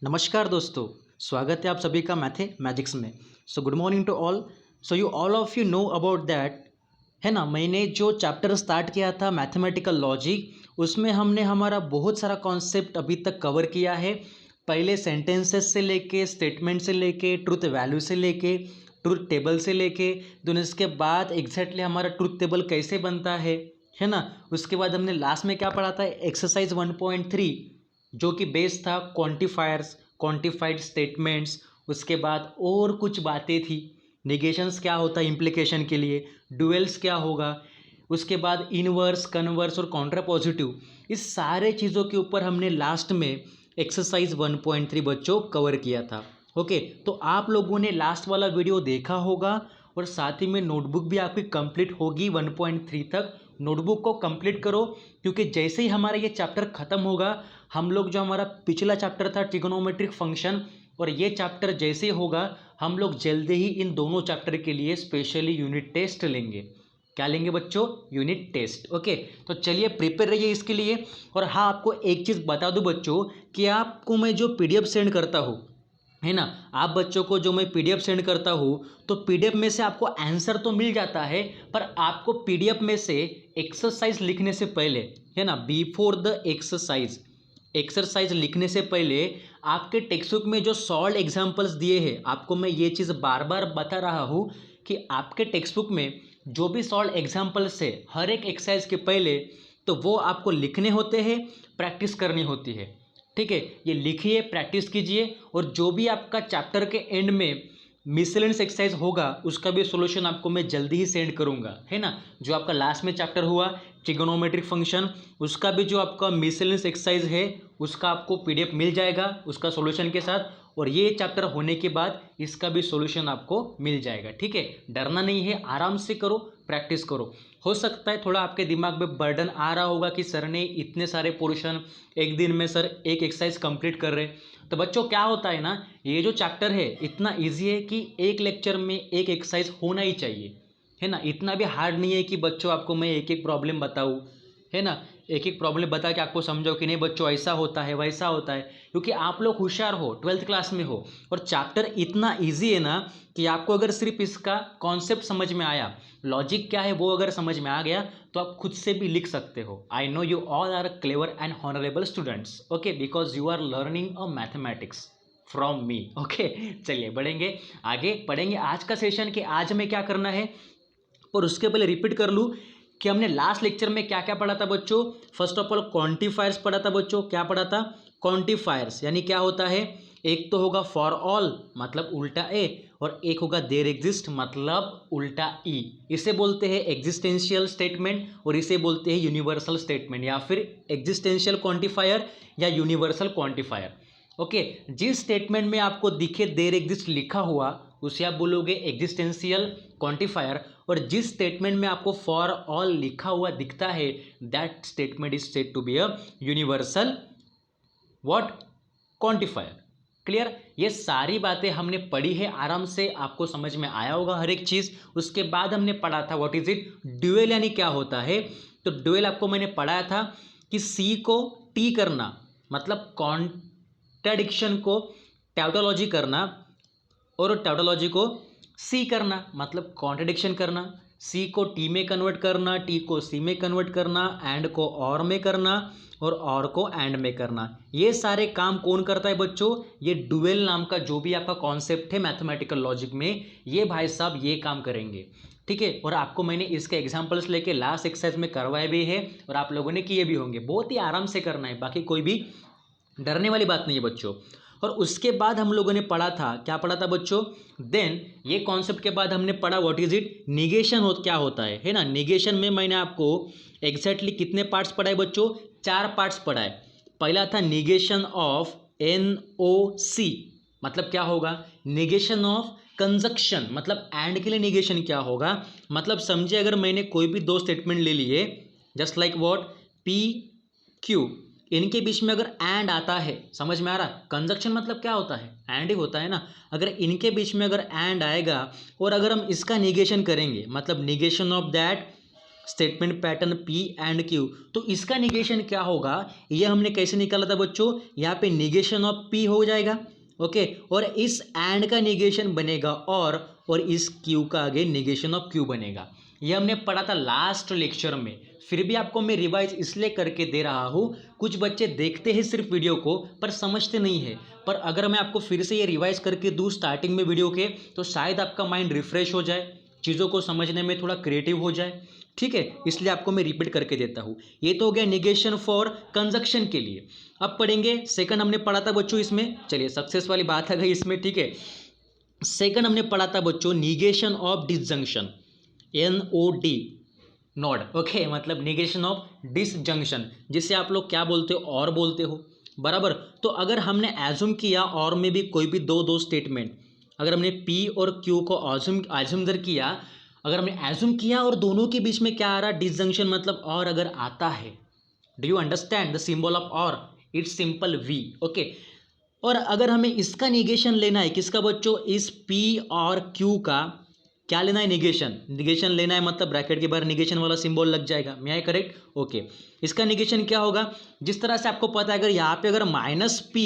नमस्कार दोस्तों, स्वागत है आप सभी का मैथमेटिक्स में। So good morning to all. So you all of you know about that, है ना। मैंने जो चैप्टर स्टार्ट किया था मैथमेटिकल लॉजिक, उसमें हमने हमारा बहुत सारा कॉन्सेप्ट अभी तक कवर किया है। पहले सेंटेंसेस से लेके, स्टेटमेंट से लेके, ट्रुथ वैल्यू से लेके, ट्रुथ टेबल से लेके, देन उसके बाद एग्जैक्टली हमारा ट्रुथ टेबल कैसे बनता है ना। उसके बाद हमने लास्ट में क्या पढ़ा था, एक्सरसाइज 1.3, जो कि बेस था क्वांटिफायर्स, क्वांटिफाइड स्टेटमेंट्स। उसके बाद और कुछ बातें थी, निगेशंस क्या होता है इम्प्लीकेशन के लिए, डुएल्स क्या होगा, उसके बाद इनवर्स, कन्वर्स और कॉन्ट्रापॉजिटिव। इस सारे चीज़ों के ऊपर हमने लास्ट में एक्सरसाइज 1.3 बच्चों कवर किया था। ओके, तो आप लोगों ने लास्ट वाला वीडियो देखा होगा और साथ ही में नोटबुक भी आपकी कंप्लीट होगी 1.3 तक। नोटबुक को कंप्लीट करो, क्योंकि जैसे ही हमारा ये चैप्टर ख़त्म होगा, हम लोग जो हमारा पिछला चैप्टर था ट्रिग्नोमेट्रिक फंक्शन, और ये चैप्टर जैसे होगा हम लोग जल्दी ही इन दोनों चैप्टर के लिए स्पेशली यूनिट टेस्ट लेंगे। क्या लेंगे बच्चों? Unit test. ओके, तो चलिए प्रिपेयर रहिए इसके लिए। और हाँ, आपको एक चीज़ बता दूं बच्चों कि आपको मैं जो पीडीएफ सेंड करता हूँ, है ना, आप बच्चों को जो मैं पीडीएफ सेंड करता हूँ, तो पीडीएफ में से आपको आंसर तो मिल जाता है, पर आपको पीडीएफ में से एक्सरसाइज लिखने से पहले, है ना, बिफोर द एक्सरसाइज, एक्सरसाइज लिखने से पहले आपके टेक्स्ट बुक में जो सॉल्व एग्जाम्पल्स दिए हैं, आपको मैं ये चीज़ बार बार बता रहा हूँ कि आपके टेक्स्ट बुक में जो भी सॉल्व एग्जाम्पल्स है हर एक एक्सरसाइज के पहले, तो वो आपको लिखने होते हैं, प्रैक्टिस करनी होती है। ठीक है, ये लिखिए, प्रैक्टिस कीजिए, और जो भी आपका चैप्टर के एंड में मिसलेनियस एक्सरसाइज होगा उसका भी सॉल्यूशन आपको मैं जल्दी ही सेंड करूंगा, है ना। जो आपका लास्ट में चैप्टर हुआ ट्रिग्नोमेट्रिक फंक्शन, उसका भी जो आपका मिसलेनियस एक्सरसाइज है उसका आपको पीडीएफ मिल जाएगा उसका सॉल्यूशन के साथ, और ये चैप्टर होने के बाद इसका भी सॉल्यूशन आपको मिल जाएगा। ठीक है, डरना नहीं है, आराम से करो, प्रैक्टिस करो। हो सकता है थोड़ा आपके दिमाग में बर्डन आ रहा होगा कि सर ने इतने सारे पोर्शन एक दिन में सर एक एक्सरसाइज कंप्लीट कर रहे। तो बच्चों क्या होता है ना, ये जो चैप्टर है इतना इजी है कि एक लेक्चर में एक एक्सरसाइज होना ही चाहिए, है ना। इतना भी हार्ड नहीं है कि बच्चों आपको मैं एक एक प्रॉब्लम बताऊँ, है ना, एक एक प्रॉब्लम बता के आपको समझाओ कि नहीं बच्चों ऐसा होता है वैसा होता है, क्योंकि आप लोग होशियार हो, 12th क्लास में हो, और चैप्टर इतना ईजी है ना कि आपको अगर सिर्फ इसका कॉन्सेप्ट समझ में आया, लॉजिक क्या है वो अगर समझ में आ गया, तो आप खुद से भी लिख सकते हो। I know you all are clever and honourable students, okay, because you are learning a mathematics from me. Okay, चलिए बढ़ेंगे आगे, पढ़ेंगे आज का सेशन कि आज हमें क्या करना है। और उसके पहले रिपीट कर लूँ कि हमने लास्ट लेक्चर में क्या क्या पढ़ा था बच्चों। फर्स्ट ऑफ ऑल क्वांटिफायर्स पढ़ा था बच्चों। क्या पढ़ा था? क्वांटिफायर्स यानी क्या होता है, एक तो होगा फॉर ऑल मतलब उल्टा ए, और एक होगा देयर एग्जिस्ट मतलब उल्टा ई। इसे बोलते हैं एग्जिस्टेंशियल स्टेटमेंट, और इसे बोलते हैं यूनिवर्सल स्टेटमेंट, या फिर एग्जिस्टेंशियल क्वांटिफायर या यूनिवर्सल क्वांटिफायर। ओके, जिस स्टेटमेंट में आपको दिखे देयर एग्जिस्ट लिखा हुआ उसे आप बोलोगे एग्जिस्टेंशियल क्वांटिफायर, और जिस स्टेटमेंट में आपको फॉर ऑल लिखा हुआ दिखता है that statement is said to be a universal what quantifier. Clear? ये सारी बातें हमने पढ़ी है, आराम से आपको समझ में आया होगा हर एक चीज। उसके बाद हमने पढ़ा था व्हाट इज इट, ड्यूएल यानी क्या होता है। तो ड्यूएल आपको मैंने पढ़ाया था कि सी को टी करना मतलब कॉन्ट्राडिक्शन को टैउटोलॉजी करना, और टैउटोलॉजी को सी करना मतलब कॉन्ट्रडिक्शन करना, सी को टी में कन्वर्ट करना, टी को सी में कन्वर्ट करना, एंड को और में करना, और को एंड में करना। ये सारे काम कौन करता है बच्चों? ये डुएल नाम का जो भी आपका कॉन्सेप्ट है मैथमेटिकल लॉजिक में, ये भाई साहब ये काम करेंगे। ठीक है, और आपको मैंने इसके एग्जांपल्स लेके लास्ट एक्सरसाइज में करवाए भी है, और आप लोगों ने किए भी होंगे। बहुत ही आराम से करना है, बाकी कोई भी डरने वाली बात नहीं है बच्चों। और उसके बाद हम लोगों ने पढ़ा था, क्या पढ़ा था बच्चों? देन ये कॉन्सेप्ट के बाद हमने पढ़ा व्हाट इज इट, निगेशन हो क्या होता है ना। निगेशन में मैंने आपको एग्जैक्टली कितने पार्ट्स पढ़ाए बच्चों? 4 पार्ट्स पढ़ाए। पहला था निगेशन ऑफ NOC, मतलब क्या होगा, निगेशन ऑफ कंजक्शन मतलब एंड के लिए निगेशन क्या होगा, मतलब समझे अगर मैंने कोई भी दो स्टेटमेंट ले लिए, जस्ट लाइक व्हाट, PQ, इनके बीच में अगर एंड आता है, समझ में आ रहा, कंजक्शन मतलब क्या होता है, एंड ही होता है ना। अगर इनके बीच में अगर एंड आएगा और अगर हम इसका निगेशन करेंगे, मतलब negation of that statement pattern P and Q, तो इसका निगेशन क्या होगा ये हमने कैसे निकाला था बच्चों, यहाँ पे निगेशन ऑफ P हो जाएगा, ओके, और इस एंड का निगेशन बनेगा और इस Q का आगे निगेशन ऑफ Q बनेगा। ये हमने पढ़ा था लास्ट लेक्चर में, फिर भी आपको मैं रिवाइज इसलिए करके दे रहा हूँ, कुछ बच्चे देखते हैं सिर्फ वीडियो को पर समझते नहीं है, पर अगर मैं आपको फिर से ये रिवाइज करके दूँ स्टार्टिंग में वीडियो के, तो शायद आपका माइंड रिफ्रेश हो जाए, चीज़ों को समझने में थोड़ा क्रिएटिव हो जाए, ठीक है, इसलिए आपको मैं रिपीट करके देता हूँ। ये तो हो गया निगेशन फॉर कंजक्शन के लिए। अब पढ़ेंगे सेकंड, हमने पढ़ा था बच्चों इसमें, चलिए सक्सेस वाली बात आ गई इसमें, ठीक है। सेकंड हमने पढ़ा था बच्चों negation of disjunction, NOD, NOD, okay, मतलब निगेशन ऑफ डिसजंक्शन, जिसे आप लोग क्या बोलते हो, और बोलते हो, बराबर। तो अगर हमने एज्यूम किया और में भी कोई भी दो स्टेटमेंट, अगर हमने P और Q को एज्यूम किया, अगर हमने एज्यूम किया और दोनों के बीच में क्या आ रहा, डिसजंक्शन, मतलब और अगर आता है, do you understand the symbol of और, इट्स सिंपल V, ओके। और अगर हमें इसका निगेशन लेना है, किसका बच्चों, इस P और Q का क्या लेना है, निगेशन लेना है, मतलब ब्रैकेट के बाहर निगेशन वाला सिंबल लग जाएगा, मैं आई करेक्ट, ओके। इसका निगेशन क्या होगा, जिस तरह से आपको पता है, अगर यहाँ पे अगर -P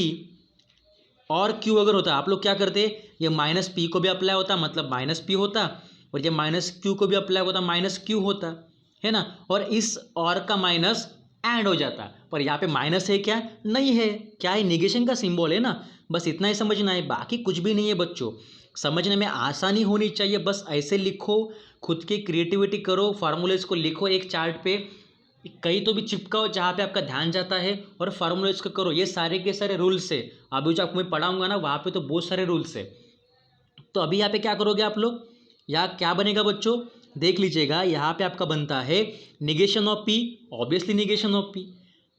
और Q अगर होता, आप लोग क्या करते, ये -P को भी अप्लाई होता, मतलब -P होता, और ये -Q को भी अप्लाई होता, -Q होता है ना, और इस और का माइनस एंड हो जाता, पर यहाँ पे माइनस है क्या, नहीं है, क्या है, निगेशन का सिंबल है ना, बस इतना ही समझना है, बाकी कुछ भी नहीं है बच्चों, समझने में आसानी होनी चाहिए, बस ऐसे लिखो, खुद की क्रिएटिविटी करो, फार्मूलेज को लिखो एक चार्ट पे, कहीं तो भी चिपकाओ जहाँ पे आपका ध्यान जाता है, और फार्मूलेज को करो, ये सारे के सारे रूल्स है, अभी जो आपको मैं पढ़ाऊंगा ना वहाँ पे तो बहुत सारे रूल्स है। तो अभी यहाँ पे क्या करोगे आप लोग, यहाँ क्या बनेगा बच्चों, देख लीजिएगा, यहाँ पे आपका बनता है negation of P, obviously negation of P,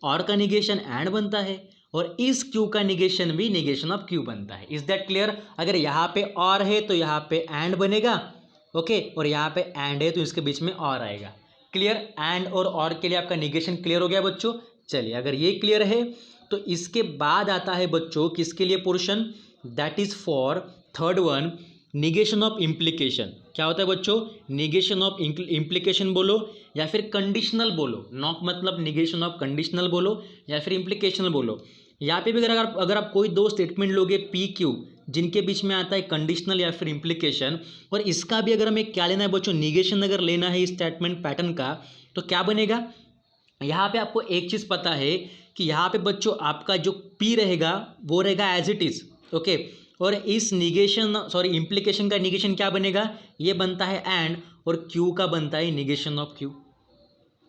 और का निगेशन एंड बनता है, और इस Q का निगेशन भी निगेशन ऑफ Q बनता है। इज दैट क्लियर, अगर यहाँ पे और है तो यहाँ पे एंड बनेगा, ओके, और यहाँ पे एंड है तो इसके बीच में और आएगा, क्लियर, एंड और के लिए आपका निगेशन क्लियर हो गया बच्चों। चलिए अगर ये क्लियर है तो इसके बाद आता है बच्चों किसके लिए portion, that is for third one, negation of implication. क्या होता है बच्चों, निगेशन ऑफ इम्प्लीकेशन बोलो या फिर कंडीशनल बोलो, नॉट मतलब निगेशन ऑफ कंडीशनल बोलो या फिर इम्प्लीकेशनल बोलो। यहाँ पे भी अगर आप कोई दो स्टेटमेंट लोगे PQ जिनके बीच में आता है कंडीशनल या फिर इम्प्लीकेशन, और इसका भी अगर हमें क्या लेना है बच्चों, निगेशन अगर लेना है इस स्टेटमेंट पैटर्न का, तो क्या बनेगा, यहाँ पे आपको एक चीज़ पता है कि यहाँ पे बच्चों आपका जो P रहेगा वो रहेगा एज इट इज़, ओके, और इस इम्प्लीकेशन का निगेशन क्या बनेगा, ये बनता है एंड, और Q का बनता है निगेशन ऑफ Q,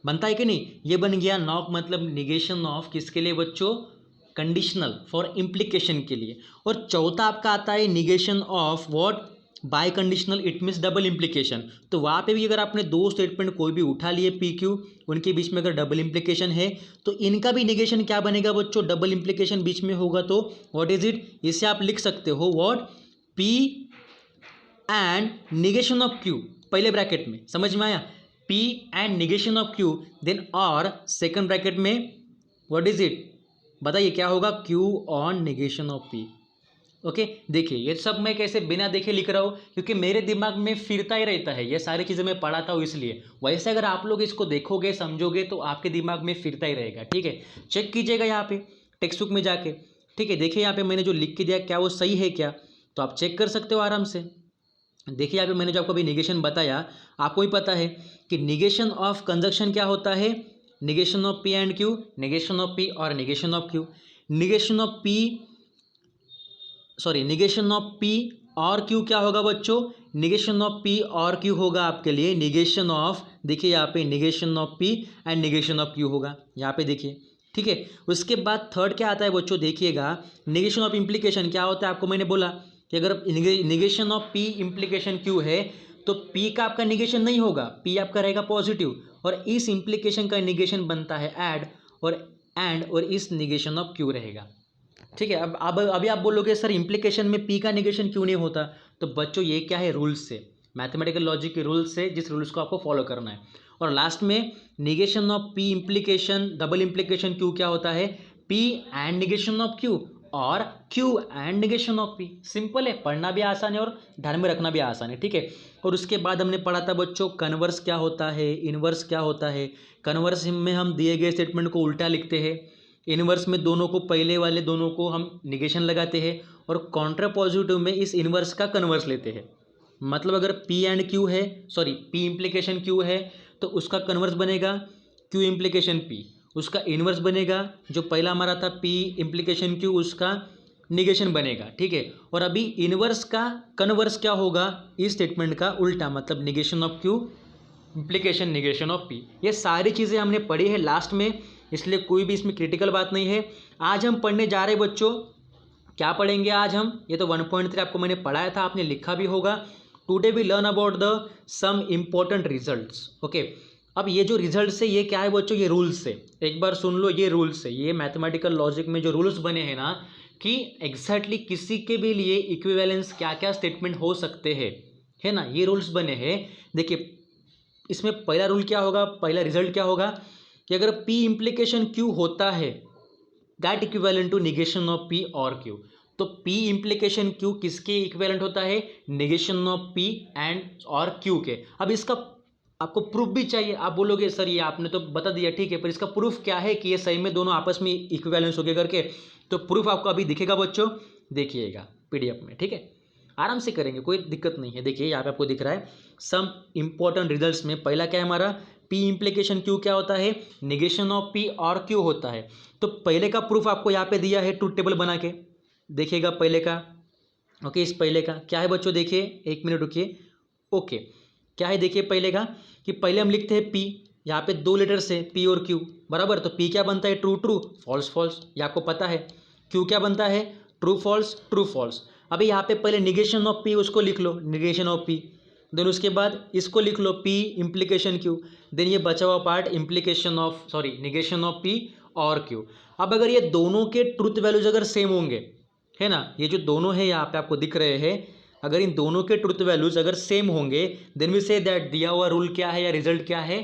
बनता है कि नहीं, ये बन गया नॉट मतलब निगेशन ऑफ किसके लिए बच्चों, कंडीशनल फॉर इम्प्लीकेशन के लिए। और चौथा आपका आता है negation of what, bye conditional, it means double implication. तो वहाँ पे भी अगर आपने दो स्टेटमेंट कोई भी उठा लिए PQ, उनके बीच में अगर डबल इम्प्लीकेशन है तो इनका भी निगेशन क्या बनेगा बच्चों, डबल इम्प्लीकेशन बीच में होगा तो व्हाट इज इट, इसे आप लिख सकते हो what, P and negation of Q, पहले ब्रैकेट में, समझ में आया, P and negation of Q, then और सेकंड ब्रैकेट में व्हाट इज इट, बताइए क्या होगा, Q on negation of P, okay. देखिए ये सब मैं कैसे बिना देखे लिख रहा हूँ, क्योंकि मेरे दिमाग में फिरता ही रहता है, ये सारी चीज़ें मैं पढ़ाता हूँ इसलिए, वैसे अगर आप लोग इसको देखोगे समझोगे तो आपके दिमाग में फिरता ही रहेगा, ठीक है। चेक कीजिएगा यहाँ पे टेक्स्ट बुक में जाके, ठीक है, देखिए यहाँ पे मैंने जो लिख के दिया क्या वो सही है क्या, तो आप चेक कर सकते हो आराम से। देखिए यहाँ पे मैंने जो आपको अभी निगेशन बताया, आपको भी पता है कि निगेशन ऑफ कंजक्शन क्या होता है, negation of P and Q, negation of P और negation of Q, negation of P और Q क्या होगा बच्चों, निगेशन ऑफ P और Q होगा आपके लिए निगेशन ऑफ, देखिए यहाँ पे negation of P and negation of Q होगा, यहाँ पे देखिए, ठीक है। उसके बाद थर्ड क्या आता है बच्चों, देखिएगा निगेशन ऑफ इम्प्लीकेशन क्या होता है, आपको मैंने बोला कि अगर negation of P implication Q है तो P का आपका निगेशन नहीं होगा, P आपका रहेगा पॉजिटिव, और इस इम्प्लीकेशन का निगेशन बनता है ऐड, और इस निगेशन ऑफ Q रहेगा, ठीक है। अब अभी आप बोलोगे सर इम्प्लीकेशन में P का निगेशन क्यों नहीं होता, तो बच्चों ये क्या है, रूल्स से, मैथमेटिकल लॉजिक के रूल्स से, जिस रूल्स को आपको फॉलो करना है। और लास्ट में negation of P implication, double implication Q क्या होता है, P and negation of Q, और Q and negation of P। Simple है, पढ़ना भी आसान है और ध्यान में रखना भी आसान है, ठीक है। और उसके बाद हमने पढ़ा था बच्चों कन्वर्स क्या होता है, इनवर्स क्या होता है। कन्वर्स में हम दिए गए स्टेटमेंट को उल्टा लिखते हैं, इनवर्स में दोनों को, पहले वाले दोनों को हम निगेशन लगाते हैं और कॉन्ट्रा पॉजिटिव में इस इनवर्स का कन्वर्स लेते हैं। मतलब अगर P एंड Q है, सॉरी P इम्प्लीकेशन Q है तो उसका कन्वर्स बनेगा Q इम्प्लीकेशन P, उसका इन्वर्स बनेगा जो पहला हमारा था P इम्प्लीकेशन Q, उसका निगेशन बनेगा, ठीक है। और अभी इन्वर्स का कन्वर्स क्या होगा, इस स्टेटमेंट का उल्टा, मतलब negation of Q implication negation of P। ये सारी चीज़ें हमने पढ़ी है लास्ट में, इसलिए कोई भी इसमें क्रिटिकल बात नहीं है। आज हम पढ़ने जा रहे हैं बच्चों, क्या पढ़ेंगे आज हम, ये तो 1.3 आपको मैंने पढ़ाया था, आपने लिखा भी होगा। Today we learn about the some important results, okay. अब ये जो रिजल्ट्स है ये क्या है बच्चों, ये रूल्स है, एक बार सुन लो, ये रूल्स है, ये मैथमेटिकल लॉजिक में जो रूल्स बने हैं ना, कि एग्जैक्टली किसी के भी लिए इक्विवेलेंस क्या क्या स्टेटमेंट हो सकते हैं, है ना, ये रूल्स बने हैं। देखिए इसमें पहला रूल क्या होगा, पहला रिजल्ट क्या होगा कि अगर P इम्प्लीकेशन Q होता है that equivalent to negation of P और Q। तो P इम्प्लीकेशन Q किसके इक्विवेलेंट होता है, निगेशन ऑफ P एंड और Q के। अब इसका आपको प्रूफ भी चाहिए, आप बोलोगे सर ये आपने तो बता दिया, ठीक है, पर इसका प्रूफ क्या है कि ये सही में दोनों आपस में इक्विवेलेंस हो गए करके। तो प्रूफ आपको अभी दिखेगा बच्चों, देखिएगा PDF में, ठीक है, आराम से करेंगे, कोई दिक्कत नहीं है। देखिए यहाँ पे आपको दिख रहा है सम इंपॉर्टेंट रिजल्ट्स में पहला क्या है हमारा, P इम्प्लीकेशन Q क्या होता है, निगेशन ऑफ P और Q होता है। तो पहले का प्रूफ आपको यहाँ पे दिया है, ट्रूथ टेबल बना के देखिएगा पहले का, ओके। इस पहले का क्या है बच्चों, देखिए एक मिनट रुकिए, ओके। क्या है देखिए पहले का, कि पहले हम लिखते हैं P, यहाँ पे 2 लेटर्स है P और Q, बराबर। तो P क्या बनता है, ट्रू ट्रू, फॉल्स फॉल्स, ये आपको पता है। Q क्या बनता है, ट्रू फॉल्स, ट्रू फॉल्स। अभी यहाँ पे पहले निगेशन ऑफ P उसको लिख लो, निगेशन ऑफ P, देन उसके बाद इसको लिख लो P इम्प्लीकेशन Q, देन ये बचा हुआ part implication of, sorry negation of P और Q। अब अगर ये दोनों के ट्रूथ वैल्यूज अगर सेम होंगे, है ना, ये जो दोनों है यहाँ पे आपको दिख रहे हैं, अगर इन दोनों के ट्रूथ वैल्यूज अगर सेम होंगे देन वी से दैट दिया हुआ रूल क्या है या रिजल्ट क्या है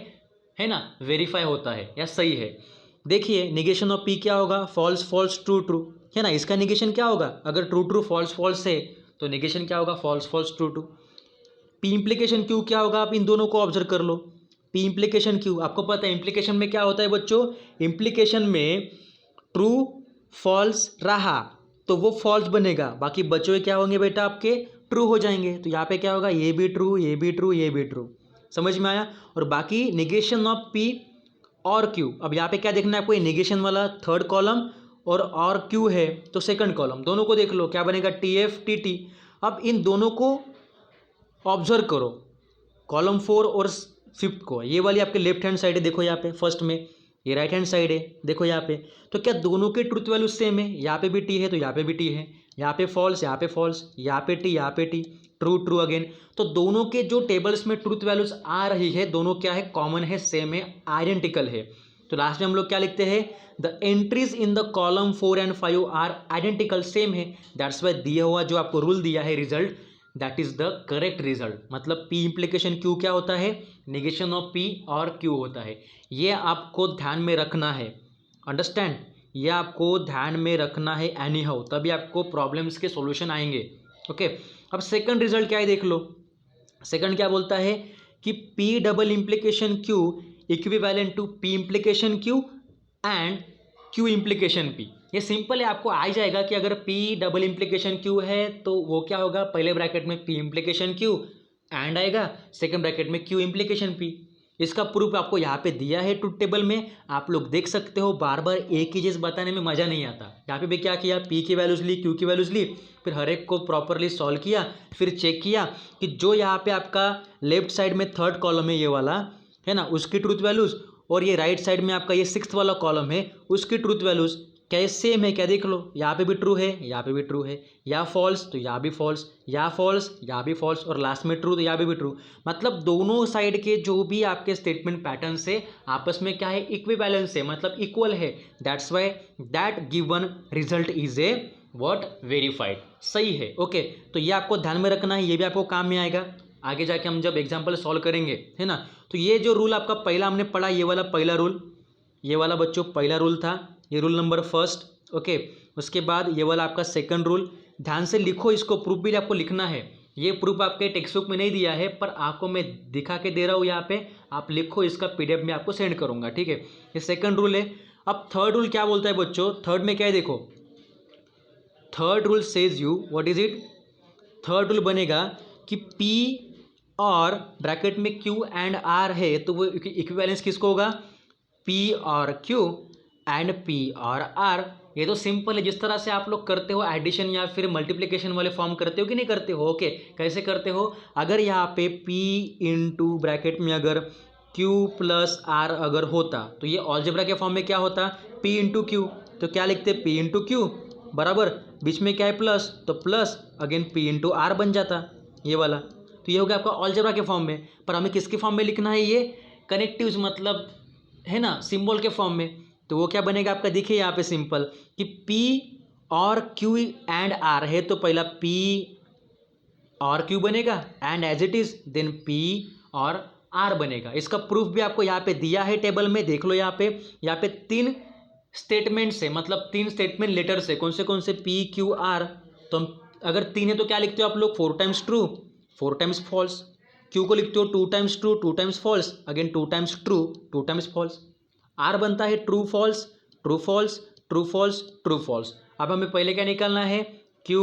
ना, वेरीफाई होता है या सही है। देखिए निगेशन ऑफ P क्या होगा, फॉल्स फॉल्स ट्रू ट्रू, है ना, इसका निगेशन क्या होगा, अगर ट्रू ट्रू फॉल्स फॉल्स है तो निगेशन क्या होगा, false false true true. P implication Q क्या होगा, आप इन दोनों को ऑब्जर्व कर लो, P इम्प्लीकेशन Q आपको पता है इम्प्लीकेशन में क्या होता है बच्चों, इम्प्लीकेशन में ट्रू फॉल्स रहा तो वो फॉल्स बनेगा, बाकी बचे हुए क्या होंगे बेटा आपके, ट्रू हो जाएंगे। तो यहाँ पे क्या होगा, ये भी ट्रू, ये भी ट्रू, ये भी ट्रू, समझ में आया। और बाकी निगेशन ऑफ P और Q, अब यहाँ पे क्या देखना है आपको, निगेशन वाला थर्ड कॉलम और Q है तो सेकंड कॉलम, दोनों को देख लो क्या बनेगा, TF TT। अब इन दोनों को ऑब्जर्व करो, कॉलम 4 और 5 को, ये वाली आपके लेफ्ट हैंड साइड है, देखो यहाँ पे फर्स्ट में, ये राइट हैंड साइड है, देखो यहाँ पे। तो क्या दोनों के ट्रूथ वैल्यू सेम है, यहाँ पे भी T है तो यहाँ पे भी T है, यहाँ पे फॉल्स, यहाँ पे फॉल्स, यहाँ पे T, यहाँ पे T, ट्रू ट्रू अगेन। तो दोनों के जो टेबल्स में ट्रूथ वैल्यूज आ रही है, दोनों क्या है, कॉमन है, सेम है, आइडेंटिकल है। तो लास्ट में हम लोग क्या लिखते हैं, the entries in the column 4 and 5 are identical, same है, दैट्स वाई दिया हुआ जो आपको रूल दिया है result, that is the correct result. मतलब P इम्प्लीकेशन Q क्या होता है, निगेशन ऑफ P और Q होता है। ये आपको ध्यान में रखना है, अंडरस्टैंड, ये आपको ध्यान में रखना है एनी हाउ, तभी आपको प्रॉब्लम्स के सॉल्यूशन आएंगे, ओके। अब सेकंड रिजल्ट क्या है देख लो, सेकंड क्या बोलता है कि P double implication Q equivalent to P implication Q and Q implication P। ये सिंपल है, आपको आ जाएगा कि अगर P डबल इम्प्लीकेशन Q है तो वो क्या होगा, पहले ब्रैकेट में P इम्प्लीकेशन Q एंड आएगा, सेकंड ब्रैकेट में Q इम्प्लीकेशन P। इसका प्रूफ आपको यहाँ पे दिया है ट्रूथ टेबल में, आप लोग देख सकते हो। बार बार एक ही चीज़ बताने में मज़ा नहीं आता। यहाँ पे भी क्या किया, P की वैल्यूज़ ली, Q की वैल्यूज़ ली, फिर हर एक को प्रॉपरली सॉल्व किया, फिर चेक किया कि जो यहाँ पे आपका लेफ्ट साइड में थर्ड कॉलम है ये वाला, है ना, उसकी ट्रूथ वैल्यूज़, और ये राइट साइड में आपका ये सिक्स्थ वाला कॉलम है उसकी ट्रूथ वैल्यूज़ क्या ये सेम है क्या, देख लो, यहाँ पे भी ट्रू है, यहाँ पे भी ट्रू है, या फॉल्स तो यहाँ भी फॉल्स, या फॉल्स यहाँ भी फॉल्स, और लास्ट में ट्रू तो यहाँ भी ट्रू। मतलब दोनों साइड के जो भी आपके स्टेटमेंट पैटर्न से आपस में क्या है, इक्विवेलेंस है, मतलब इक्वल है, that's Y that given result is a what, verified, सही है, ओके। तो ये आपको ध्यान में रखना है, ये भी आपको काम में आएगा आगे जाके हम जब एग्जाम्पल सॉल्व करेंगे, है ना। तो ये जो रूल आपका पहला हमने पढ़ा, ये वाला पहला रूल, ये वाला बच्चों पहला रूल था, ये रूल नंबर फर्स्ट, ओके। उसके बाद ये वाला आपका सेकंड रूल, ध्यान से लिखो इसको, प्रूफ भी आपको लिखना है। ये प्रूफ आपके टेक्स्ट बुक में नहीं दिया है पर आपको मैं दिखा के दे रहा हूँ यहाँ पे, आप लिखो, इसका PDF में आपको सेंड करूँगा, ठीक है। ये सेकंड रूल है। अब थर्ड रूल क्या बोलता है बच्चों, थर्ड में क्या है देखो, third rule says you what is it, third rule बनेगा कि P और ब्रैकेट में Q एंड R है तो वो इक्विवेलेंस किसको होगा, P और Q एंड P और R। ये तो सिंपल है, जिस तरह से आप लोग करते हो एडिशन या फिर मल्टीप्लिकेशन वाले फॉर्म करते हो कि नहीं करते हो। ओके, कैसे करते हो, अगर यहाँ पे P इंटू ब्रैकेट में अगर Q प्लस R अगर होता तो ये अलजेब्रा के फॉर्म में क्या होता, P इंटू Q, तो क्या लिखते P इंटू Q बराबर बीच में क्या है प्लस, तो plus again P into R बन जाता ये वाला। तो ये हो गया आपका अलजेब्रा के फॉर्म में। पर हमें किसके फॉर्म में लिखना है, ये कनेक्टिव्स मतलब है ना, सिंबल के फॉर्म में। तो वो क्या बनेगा आपका, देखिए यहाँ पे सिंपल कि P और Q एंड R है तो पहला P और Q बनेगा and as it is then P और R बनेगा। इसका प्रूफ भी आपको यहाँ पे दिया है टेबल में, देख लो यहाँ पे 3 स्टेटमेंट से, मतलब 3 स्टेटमेंट लेटर से, कौन से P Q R। तो हम अगर 3 है तो क्या लिखते हो आप लोग, 4 times true 4 times false, Q को लिखते हो 2 times true 2 times false, again 2 times true 2 times false. R बनता है true false true false true false true false. अब हमें पहले क्या निकालना है, Q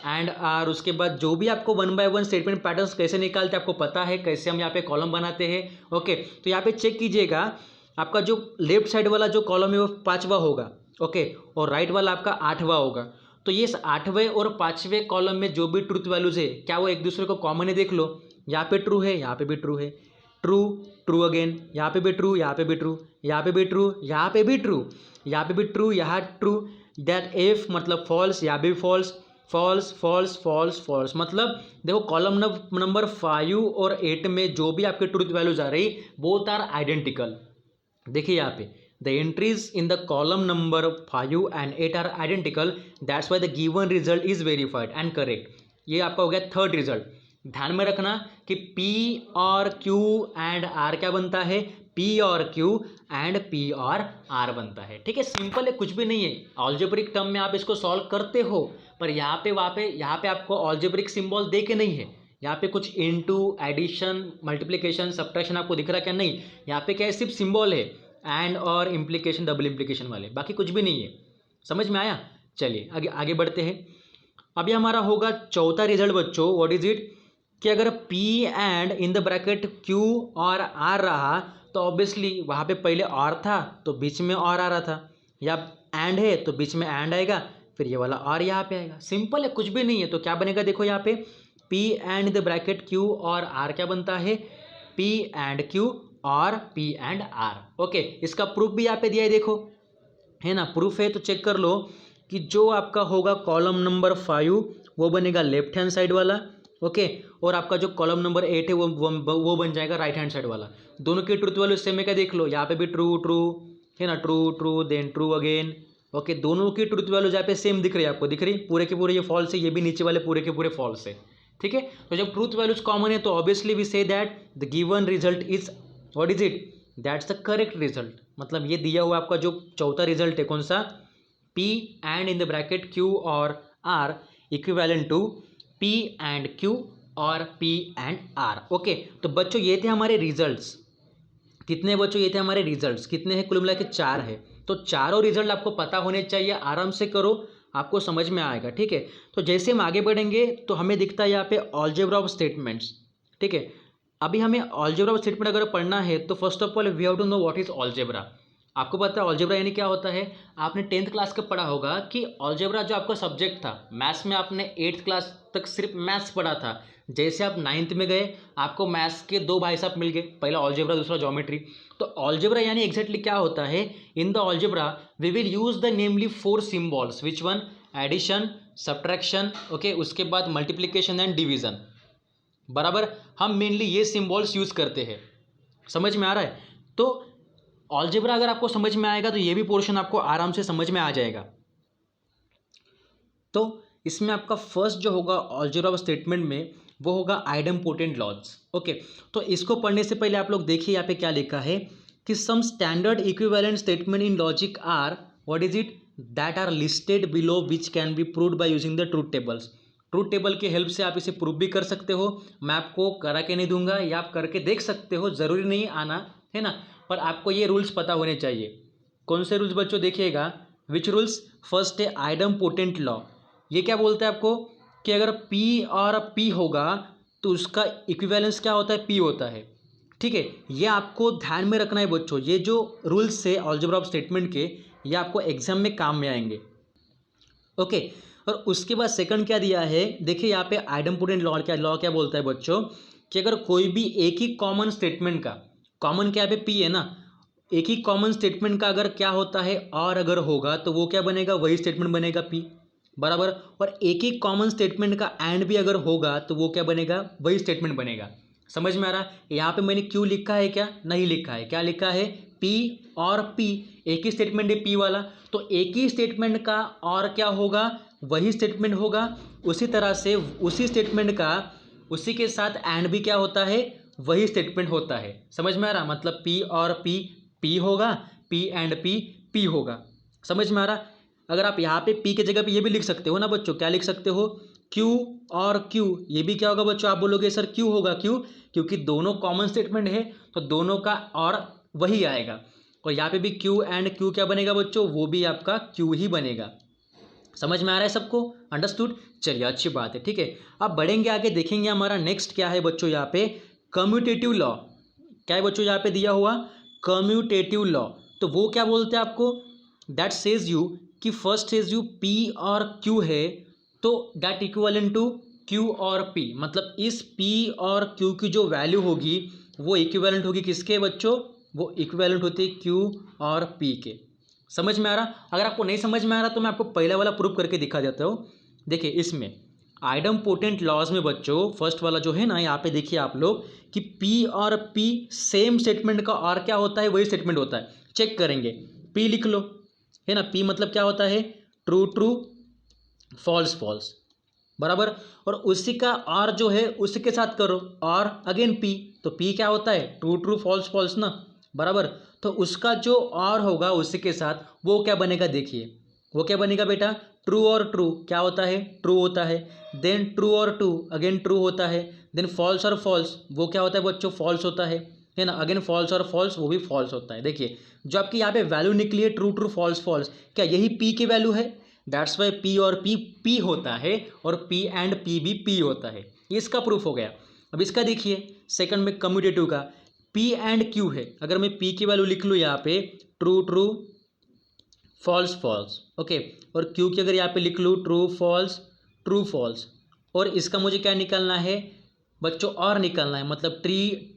एंड R, उसके बाद जो भी आपको 1 बाय 1 स्टेटमेंट पैटर्न्स कैसे निकालते हैं आपको पता है, कैसे हम यहाँ पे कॉलम बनाते हैं। ओके, तो यहाँ पे चेक कीजिएगा, आपका जो लेफ्ट साइड वाला जो कॉलम है वो 5वां होगा, ओके, और राइट वाला आपका 8वां होगा। तो ये 8वें और 5वें कॉलम में जो भी ट्रूथ वैल्यूज है क्या वो एक दूसरे को कॉमन है, देख लो, यहाँ पे ट्रू है, यहाँ पे भी ट्रू है, ट्रू ट्रू अगेन, यहाँ पे भी ट्रू, यहाँ पे भी ट्रू, यहाँ पे भी ट्रू, यहाँ पे भी ट्रू, यहाँ पे भी ट्रू, यहाँ ट्रू, दैट इफ मतलब फॉल्स, यहाँ भी false, false false false false. मतलब देखो कॉलम नंबर 5 और 8 में जो भी आपके ट्रूथ वैल्यूज आ रही बोथ आर आइडेंटिकल। देखिए यहाँ पे the entries in the column number 5 and 8 are identical, that's why the given result is verified and correct. ये आपका हो गया थर्ड रिजल्ट। ध्यान में रखना कि P और Q एंड R क्या बनता है, P और Q एंड P और R बनता है, ठीक है, सिंपल है, कुछ भी नहीं है। अलजेब्रिक टर्म में आप इसको सॉल्व करते हो पर यहाँ पे आपको अलजेब्रिक सिंबल दे के नहीं है, यहाँ पे कुछ इनटू एडिशन मल्टीप्लिकेशन सब्ट्रैक्शन आपको दिख रहा क्या, नहीं, यहाँ पे क्या है, सिर्फ सिंबल है, एंड और इम्प्लीकेशन डबल इम्प्लीकेशन वाले, बाकी कुछ भी नहीं है। समझ में आया, चलिए आगे आगे बढ़ते हैं। अभी हमारा होगा चौथा रिजल्ट बच्चों, व्हाट इज इट, कि अगर P and in the bracket Q और R रहा तो ऑब्वियसली वहाँ पे पहले और था तो बीच में और आ रहा था, या एंड है तो बीच में एंड आएगा, फिर ये वाला और यहाँ पे आएगा, सिंपल है, कुछ भी नहीं है। तो क्या बनेगा देखो यहाँ पे P and the bracket Q और R क्या बनता है, P एंड Q और P एंड R। ओके, इसका प्रूफ भी यहाँ पे दिया है, देखो है ना, प्रूफ है तो चेक कर लो कि जो आपका होगा कॉलम नंबर 5 वो बनेगा लेफ्ट हैंड साइड वाला, ओके, और आपका जो कॉलम नंबर 8 है वो बन जाएगा राइट हैंड साइड वाला। दोनों की ट्रूथ वैल्यू सेम है क्या, देख लो, यहाँ पे भी ट्रू ट्रू है ना, true true then true again, okay, दोनों की ट्रूथ वैल्यू यहाँ पे सेम दिख रही है, आपको दिख रही, पूरे के पूरे ये फॉल्स है, ये भी नीचे वाले पूरे के पूरे फॉल्स है, ठीक है। तो जब ट्रूथ वैल्यूज कॉमन है तो obviously we say that the given result is what is it, that's the correct result. मतलब ये दिया हुआ आपका जो चौथा रिजल्ट है कौन सा, P and in the bracket Q और R equivalent to P and Q और P एंड R। ओके, तो बच्चों ये थे हमारे रिजल्ट्स, कितने बच्चों, ये थे हमारे रिजल्ट्स, कितने हैं, कुल मिला के 4 है। तो चारों रिजल्ट आपको पता होने चाहिए, आराम से करो, आपको समझ में आएगा, ठीक है। तो जैसे हम आगे बढ़ेंगे तो हमें दिखता है यहाँ पे अलजेब्रा ऑफ स्टेटमेंट्स, ठीक है। अभी हमें अलजेब्रा ऑफ स्टेटमेंट अगर पढ़ना है तो first of all we have to know what is algebra. आपको पता है अलजेब्रा यानी क्या होता है, आपने 10th क्लास का पढ़ा होगा कि अलजेब्रा जो आपका सब्जेक्ट था मैथ्स में, आपने 8th क्लास तक सिर्फ मैथ्स पढ़ा था। जैसे आप 9th में गए आपको मैथ्स के 2 भाई साहब मिल गए, पहला अलजेब्रा दूसरा ज्योमेट्री। तो अलजेब्रा यानी एग्जैक्टली क्या होता है, in the algebra we will use the namely 4 symbols, which one, addition subtraction, okay, उसके बाद मल्टीप्लिकेशन एंड डिवीजन, बराबर, हम मेनली ये सिम्बॉल्स यूज करते हैं। समझ में आ रहा है, तो अलजेब्रा अगर आपको समझ में आएगा तो ये भी पोर्शन आपको आराम से समझ में आ जाएगा। तो इसमें आपका फर्स्ट जो होगा अलजेब्रा स्टेटमेंट में वो होगा आइडेम्पोटेंट लॉज। ओके, तो इसको पढ़ने से पहले आप लोग देखिए यहाँ पे क्या लिखा है कि some standard equivalent statement in logic are what is it, that are listed below which can be proved by using the truth tables. Truth table की हेल्प से आप इसे प्रूव भी कर सकते हो। मैं आपको करा के नहीं दूंगा, या आप करके देख सकते हो, ज़रूरी नहीं आना है ना, पर आपको ये रूल्स पता होने चाहिए। कौन से रूल्स बच्चों, देखिएगा विच रूल्स। फर्स्ट है आइडम्पोटेंट लॉ। ये क्या बोलता है आपको कि अगर P और P होगा तो उसका इक्विवेलेंस क्या होता है, P होता है। ठीक है, ये आपको ध्यान में रखना है बच्चों। ये जो रूल्स है अलजेब्रा ऑफ स्टेटमेंट के, ये आपको एग्जाम में काम में आएंगे। ओके, और उसके बाद सेकंड क्या दिया है, देखिए यहाँ पे आइडम्पोटेंट लॉ क्या बोलता है बच्चों कि अगर कोई भी एक ही कॉमन स्टेटमेंट का, कॉमन क्या पे P है ना, एक ही कॉमन स्टेटमेंट का अगर क्या होता है और अगर होगा तो वो क्या बनेगा, वही स्टेटमेंट बनेगा P, बराबर। और एक ही कॉमन स्टेटमेंट का एंड भी अगर होगा तो वो क्या बनेगा, वही स्टेटमेंट बनेगा। समझ में आ रहा है। यहाँ पे मैंने क्यों लिखा है, क्या नहीं लिखा है, क्या लिखा है, P और P, एक ही स्टेटमेंट है P वाला, तो एक ही स्टेटमेंट का और क्या होगा, वही स्टेटमेंट होगा। उसी तरह से उसी स्टेटमेंट का उसी के साथ एंड भी क्या होता है, वही स्टेटमेंट होता है। समझ में आ रहा, मतलब P और P P होगा, P एंड P P होगा। समझ में आ रहा। अगर आप यहाँ पे P की जगह पे ये भी लिख सकते हो ना बच्चों, क्या लिख सकते हो, Q और Q, ये भी क्या होगा बच्चों, आप बोलोगे सर Q होगा, क्यों, क्योंकि दोनों कॉमन स्टेटमेंट है तो दोनों का और वही आएगा। और यहाँ पे भी Q एंड Q क्या बनेगा बच्चों, वो भी आपका Q ही बनेगा। समझ में आ रहा है सबको, अंडरस्टूड। चलिए अच्छी बात है, ठीक है। अब बढ़ेंगे आगे, देखेंगे हमारा नेक्स्ट क्या है बच्चों, यहाँ पे कम्यूटेटिव लॉ। क्या है बच्चों यहाँ पे दिया हुआ, कम्यूटेटिव लॉ। तो वो क्या बोलते हैं आपको, दैट सेज यू कि फर्स्ट सेज यू P और Q है तो दैट इक्विवेलेंट टू Q और P, मतलब इस P और Q की जो वैल्यू होगी वो इक्विवेलेंट होगी किसके बच्चों, वो इक्विवेलेंट होती है Q और P के। समझ में आ रहा। अगर आपको नहीं समझ में आ रहा तो मैं आपको पहला वाला प्रूफ करके दिखा देता हूँ। देखिए इसमें आइडम्पोटेंट लॉज में बच्चों फर्स्ट वाला जो है ना, यहाँ पे देखिए आप लोग कि P और P सेम स्टेटमेंट का और क्या होता है, वही स्टेटमेंट होता है। चेक करेंगे, P लिख लो, है ना, P मतलब क्या होता है, ट्रू ट्रू, फॉल्स फॉल्स, बराबर। और उसी का और जो है उसी के साथ करो, और अगेन P, तो P क्या होता है, ट्रू ट्रू फॉल्स फॉल्स ना, बराबर। तो उसका जो और होगा उसी के साथ वो क्या बनेगा, देखिए वो क्या बनेगा बेटा, ट्रू और ट्रू क्या होता है, ट्रू होता है। देन ट्रू और ट्रू अगेन ट्रू होता है। देन फॉल्स और फॉल्स वो क्या होता है बच्चों, फॉल्स होता है ना, अगेन फॉल्स और फॉल्स वो भी फॉल्स होता है। देखिए जो आपकी यहाँ पे वैल्यू निकली है ट्रू ट्रू फॉल्स फॉल्स, क्या यही P की वैल्यू है, दैट्स वाई P और P P होता है और P एंड P भी P होता है। इसका प्रूफ हो गया। अब इसका देखिए सेकंड में कम्यूटेटिव का, P एंड Q है, अगर मैं P की वैल्यू लिख लूँ यहाँ पे true true false false, okay, और Q की अगर यहाँ पे लिख लूँ ट्रू फॉल्स ट्रू फॉल्स, और इसका मुझे क्या निकालना है बच्चों, और निकालना है, मतलब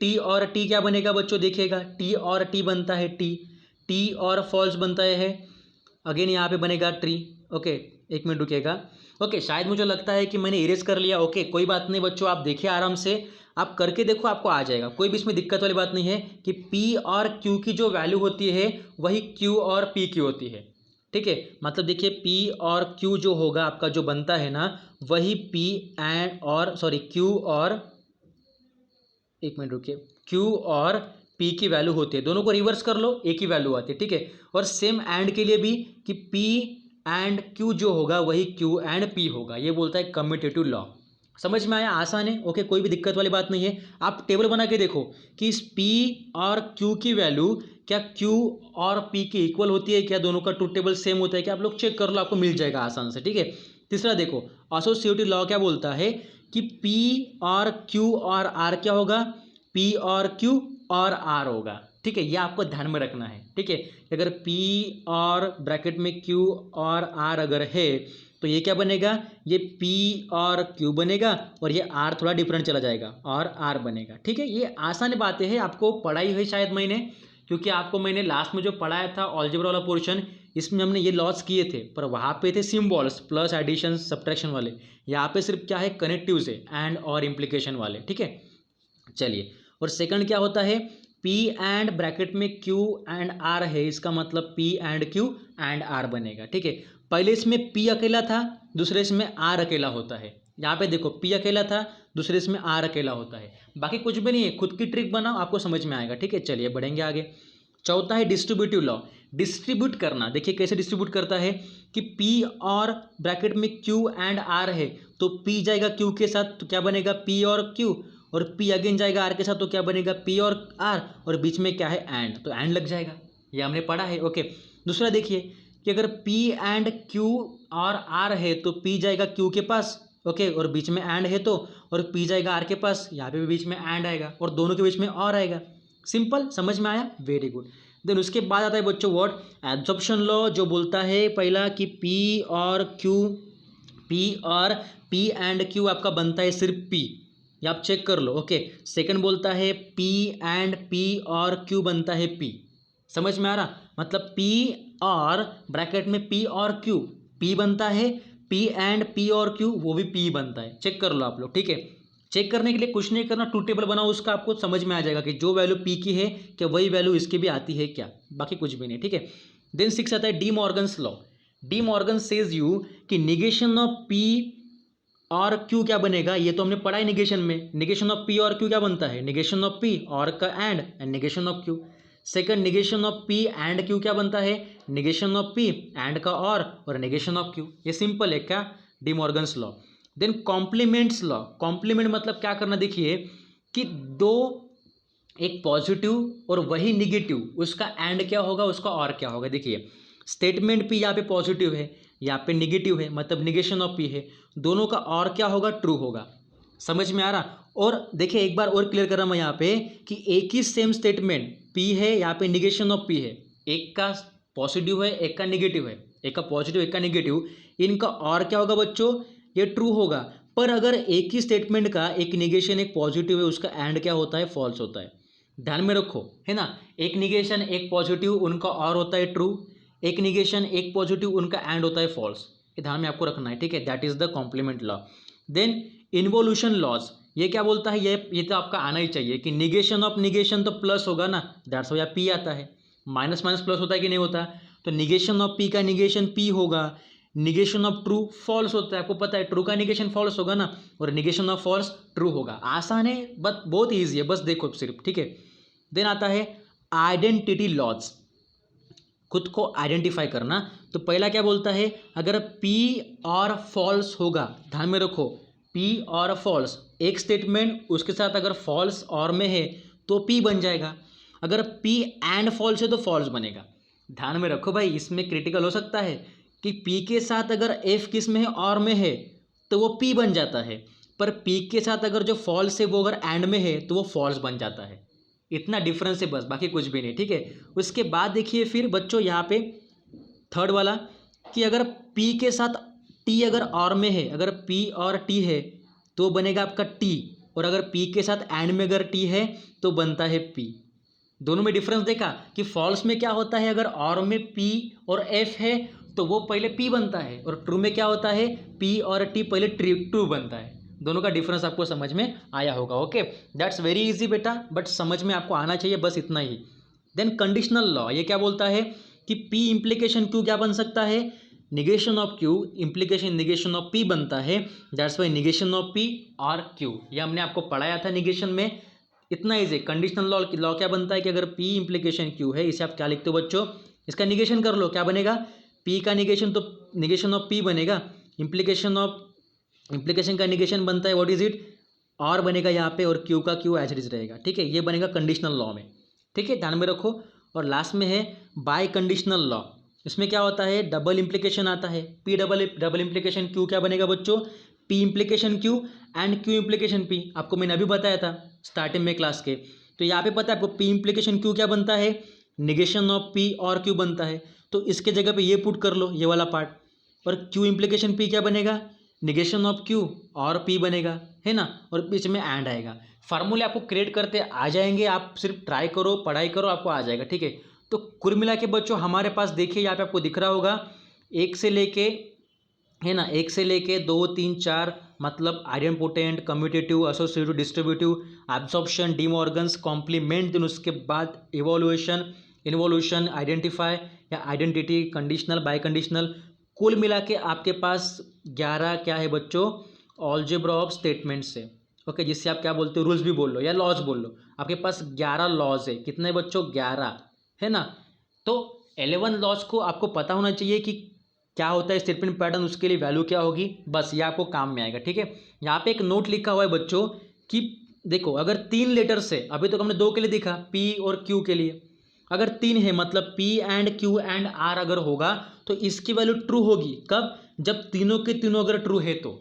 T और T क्या बनेगा बच्चों, देखिएगा T और T बनता है T और फॉल्स बनता है, अगेन यहाँ पे बनेगा ट्री। ओके एक मिनट रुकिएगा। ओके शायद मुझे लगता है कि मैंने इरेज कर लिया। ओके कोई बात नहीं बच्चों, आप देखिए आराम से, आप करके देखो आपको आ जाएगा, कोई भी इसमें दिक्कत वाली बात नहीं है कि P और Q की जो वैल्यू होती है वही Q और P की होती है। ठीक है, मतलब देखिए P और Q जो होगा आपका जो बनता है ना, वही P एंड और सॉरी Q और, एक मिनट रुकिए, Q और P की वैल्यू होती है, दोनों को रिवर्स कर लो एक ही वैल्यू आती है। ठीक है, और सेम एंड के लिए भी कि P एंड Q जो होगा वही Q एंड P होगा, ये बोलता है कम्यूटेटिव लॉ। समझ में आया, आसान है। ओके कोई भी दिक्कत वाली बात नहीं है। आप टेबल बना के देखो कि इस P और Q की वैल्यू क्या Q और P की इक्वल होती है क्या, दोनों का ट्रूथ टेबल सेम होता है क्या, आप लोग चेक कर लो, आपको मिल जाएगा आसान से। ठीक है, तीसरा देखो एसोसिएटिव लॉ क्या बोलता है कि P और Q और R क्या होगा, P और Q और R होगा। ठीक है, ये आपको ध्यान में रखना है। ठीक है, अगर P और ब्रैकेट में Q और R अगर है तो ये क्या बनेगा, ये P और Q बनेगा, और ये R थोड़ा डिफरेंट चला जाएगा और R बनेगा। ठीक है, ये आसान बातें हैं, आपको पढ़ाई है शायद मैंने, क्योंकि आपको मैंने लास्ट में जो पढ़ाया था अलजेब्रा वाला पोर्शन, इसमें हमने ये लॉस किए थे, पर वहाँ पे थे सिम्बॉल्स प्लस एडिशन सब्ट्रैक्शन वाले, यहाँ पे सिर्फ क्या है कनेक्टिव्स है, एंड और इम्प्लीकेशन वाले। ठीक है, चलिए, और सेकंड क्या होता है, P एंड ब्रैकेट में Q एंड R है, इसका मतलब P and Q and R बनेगा। ठीक है, पहले इसमें P अकेला था, दूसरे इसमें R अकेला होता है। यहाँ पे देखो P अकेला था, दूसरे इसमें R अकेला होता है, बाकी कुछ भी नहीं है, खुद की ट्रिक बनाओ आपको समझ में आएगा। ठीक है, चलिए बढ़ेंगे आगे। चौथा है डिस्ट्रीब्यूटिव लॉ। डिस्ट्रीब्यूट करना, देखिए कैसे डिस्ट्रीब्यूट करता है कि P और ब्रैकेट में Q एंड R है, तो P जाएगा Q के साथ तो क्या बनेगा P और Q, और P अगेन जाएगा R के साथ तो क्या बनेगा P और R, और बीच में क्या है एंड, तो एंड लग जाएगा, ये हमने पढ़ा है। ओके, दूसरा देखिए कि अगर P एंड Q और R है तो P जाएगा Q के पास, ओके, और बीच में एंड है तो, और P जाएगा R के पास, यहाँ पे भी बीच में एंड आएगा और दोनों के बीच में और आएगा। सिंपल, समझ में आया, वेरी गुड। देन उसके बाद आता है बच्चों व्हाट, एब्जॉर्प्शन लॉ, जो बोलता है पहला कि P और P एंड Q आपका बनता है सिर्फ P, ये आप चेक कर लो। ओके, सेकंड बोलता है P एंड P और Q बनता है P, समझ में आ रहा, मतलब P और ब्रैकेट में P और Q, P बनता है, P एंड P और Q वो भी P बनता है, चेक कर लो आप लोग, ठीक है। चेक करने के लिए कुछ नहीं करना, ट्रू टेबल बनाओ, उसका आपको समझ में आ जाएगा कि जो वैल्यू P की है क्या वही वैल्यू इसकी भी आती है क्या, बाकी कुछ भी नहीं, ठीक है। देन 6 आता है D Morgan's law. De Morgan says you कि निगेशन ऑफ P और Q क्या बनेगा, ये तो हमने पढ़ा है निगेशन में, निगेशन ऑफ P और Q क्या बनता है, निगेशन ऑफ P और का and negation of Q। Second, negation of P and Q क्या बनता है, निगेशन ऑफ P एंड का और निगेशन ऑफ Q, ये सिंपल है क्या, De Morgan's law. Then complements law, complement मतलब क्या करना, देखिए कि दो, एक पॉजिटिव और वही निगेटिव, उसका एंड क्या होगा, उसका और क्या होगा। देखिए स्टेटमेंट P यहाँ पे पॉजिटिव है, यहाँ पे निगेटिव है, मतलब निगेशन ऑफ P है, दोनों का और क्या होगा, ट्रू होगा, समझ में आ रहा। और देखिए एक बार और क्लियर कर रहा हूँ यहाँ पे कि एक ही सेम स्टेटमेंट P है, यहाँ पे निगेशन ऑफ P है, एक का पॉजिटिव है एक का निगेटिव है, एक का पॉजिटिव एक का निगेटिव, इनका और क्या होगा बच्चों, ये ट्रू होगा। पर अगर एक ही स्टेटमेंट का एक निगेशन एक पॉजिटिव है, उसका एंड क्या होता है, फॉल्स होता है, ध्यान में रखो, है ना। एक निगेशन एक पॉजिटिव उनका और होता है ट्रू, एक निगेशन एक पॉजिटिव उनका एंड होता है फॉल्स, ये ध्यान में आपको रखना है, ठीक है। That is the complement law. Then involution laws, ये क्या बोलता है, ये तो आपका आना ही चाहिए कि निगेशन ऑफ निगेशन तो प्लस होगा ना, दैट्स वाई P आता है, माइनस माइनस प्लस होता है कि नहीं होता, तो निगेशन ऑफ P का निगेशन P होगा, निगेशन ऑफ ट्रू फॉल्स होता है, आपको पता है ट्रू का निगेशन फॉल्स होगा ना, और निगेशन ऑफ फॉल्स ट्रू होगा। आसान है, बट बहुत ईजी है, बस देखो सिर्फ, ठीक है। देन आता है आइडेंटिटी लॉज, खुद को आइडेंटिफाई करना। तो पहला क्या बोलता है, अगर P और फॉल्स होगा, ध्यान में रखो P और फॉल्स, एक स्टेटमेंट उसके साथ अगर फॉल्स और में है तो P बन जाएगा, अगर P एंड फॉल्स है तो फॉल्स बनेगा। ध्यान में रखो भाई, इसमें क्रिटिकल हो सकता है कि P के साथ अगर F किस में है, और में है, तो वो P बन जाता है, पर P के साथ अगर जो फॉल्स है वो अगर एंड में है तो वो फॉल्स बन जाता है, इतना डिफरेंस है बस, बाकी कुछ भी नहीं, ठीक है। उसके बाद देखिए फिर बच्चों यहाँ पे थर्ड वाला कि अगर P के साथ T अगर और में है, अगर P और T है तो बनेगा आपका T, और अगर P के साथ एंड में अगर T है तो बनता है P। दोनों में डिफरेंस देखा कि फॉल्स में क्या होता है, अगर और में P और F है तो वो पहले P बनता है, और ट्रू में क्या होता है, P और T पहले ट्रू बनता है। दोनों का डिफरेंस आपको समझ में आया होगा। ओके, दैट्स वेरी इजी बेटा, बट समझ में आपको आना चाहिए, बस इतना ही। देन कंडीशनल लॉ, ये क्या बोलता है कि P इम्प्लीकेशन Q क्या बन सकता है, negation of Q implication negation of P बनता है, that's Y negation of P और Q, ये हमने आपको पढ़ाया था निगेशन में, इतना इजी। कंडीशनल लॉ क्या बनता है कि अगर P इम्प्लीकेशन Q है, इसे आप क्या लिखते हो बच्चों, इसका निगेशन कर लो, क्या बनेगा, P का निगेशन तो निगेशन ऑफ P बनेगा, इम्प्लीकेशन का निगेशन बनता है व्हाट इज इट, और बनेगा यहाँ पे, और Q का Q एज इट इज रहेगा, ठीक है। ये बनेगा कंडीशनल लॉ में, ठीक है, ध्यान में रखो। और लास्ट में है बाय कंडीशनल लॉ, इसमें क्या होता है, डबल इम्प्लीकेशन आता है, P डबल इम्प्लीकेशन Q क्या बनेगा बच्चों, P implication Q and Q implication P, आपको मैंने अभी बताया था स्टार्टिंग में क्लास के। तो यहाँ पे पता है आपको P इम्प्लीकेशन Q क्या बनता है, निगेशन ऑफ P और Q बनता है, तो इसके जगह पे ये पुट कर लो, ये वाला पार्ट, और Q इम्प्लीकेशन P क्या बनेगा, निगेशन ऑफ Q और P बनेगा, है ना, और बीच में एंड आएगा। फार्मूले आपको क्रिएट करते आ जाएंगे, आप सिर्फ ट्राई करो, पढ़ाई करो, आपको आ जाएगा, ठीक है। तो कुल मिला के बच्चों हमारे पास देखिए यहाँ पे आपको दिख रहा होगा, एक से लेके, है ना, एक से लेके 2 3 4, मतलब idempotent, commutative, associative, distributive, absorption, De Morgan's, complement, then उसके बाद इवोल्यूशन, इन्वोल्यूशन, आइडेंटिफाई या आइडेंटिटी, कंडीशनल, बाय कंडीशनल, कुल मिला के आपके पास 11 क्या है बच्चों, ऑलजेब्रा ऑफ स्टेटमेंट्स है, ओके, जिससे आप क्या बोलते हो, रूल्स भी बोल लो या लॉज बोल लो, आपके पास 11 लॉज है, कितने बच्चों, 11, है ना। तो 11 लॉज को आपको पता होना चाहिए कि क्या होता है स्टेटमेंट पैटर्न, उसके लिए वैल्यू क्या होगी, बस ये आपको काम में आएगा। ठीक है, यहाँ पे एक नोट लिखा हुआ है बच्चों कि देखो अगर 3 लेटर से, अभी तो हमने 2 के लिए देखा, P और Q के लिए, अगर 3 है मतलब P and Q and R अगर होगा तो इसकी वैल्यू ट्रू होगी कब, जब तीनों के तीनों अगर ट्रू है तो,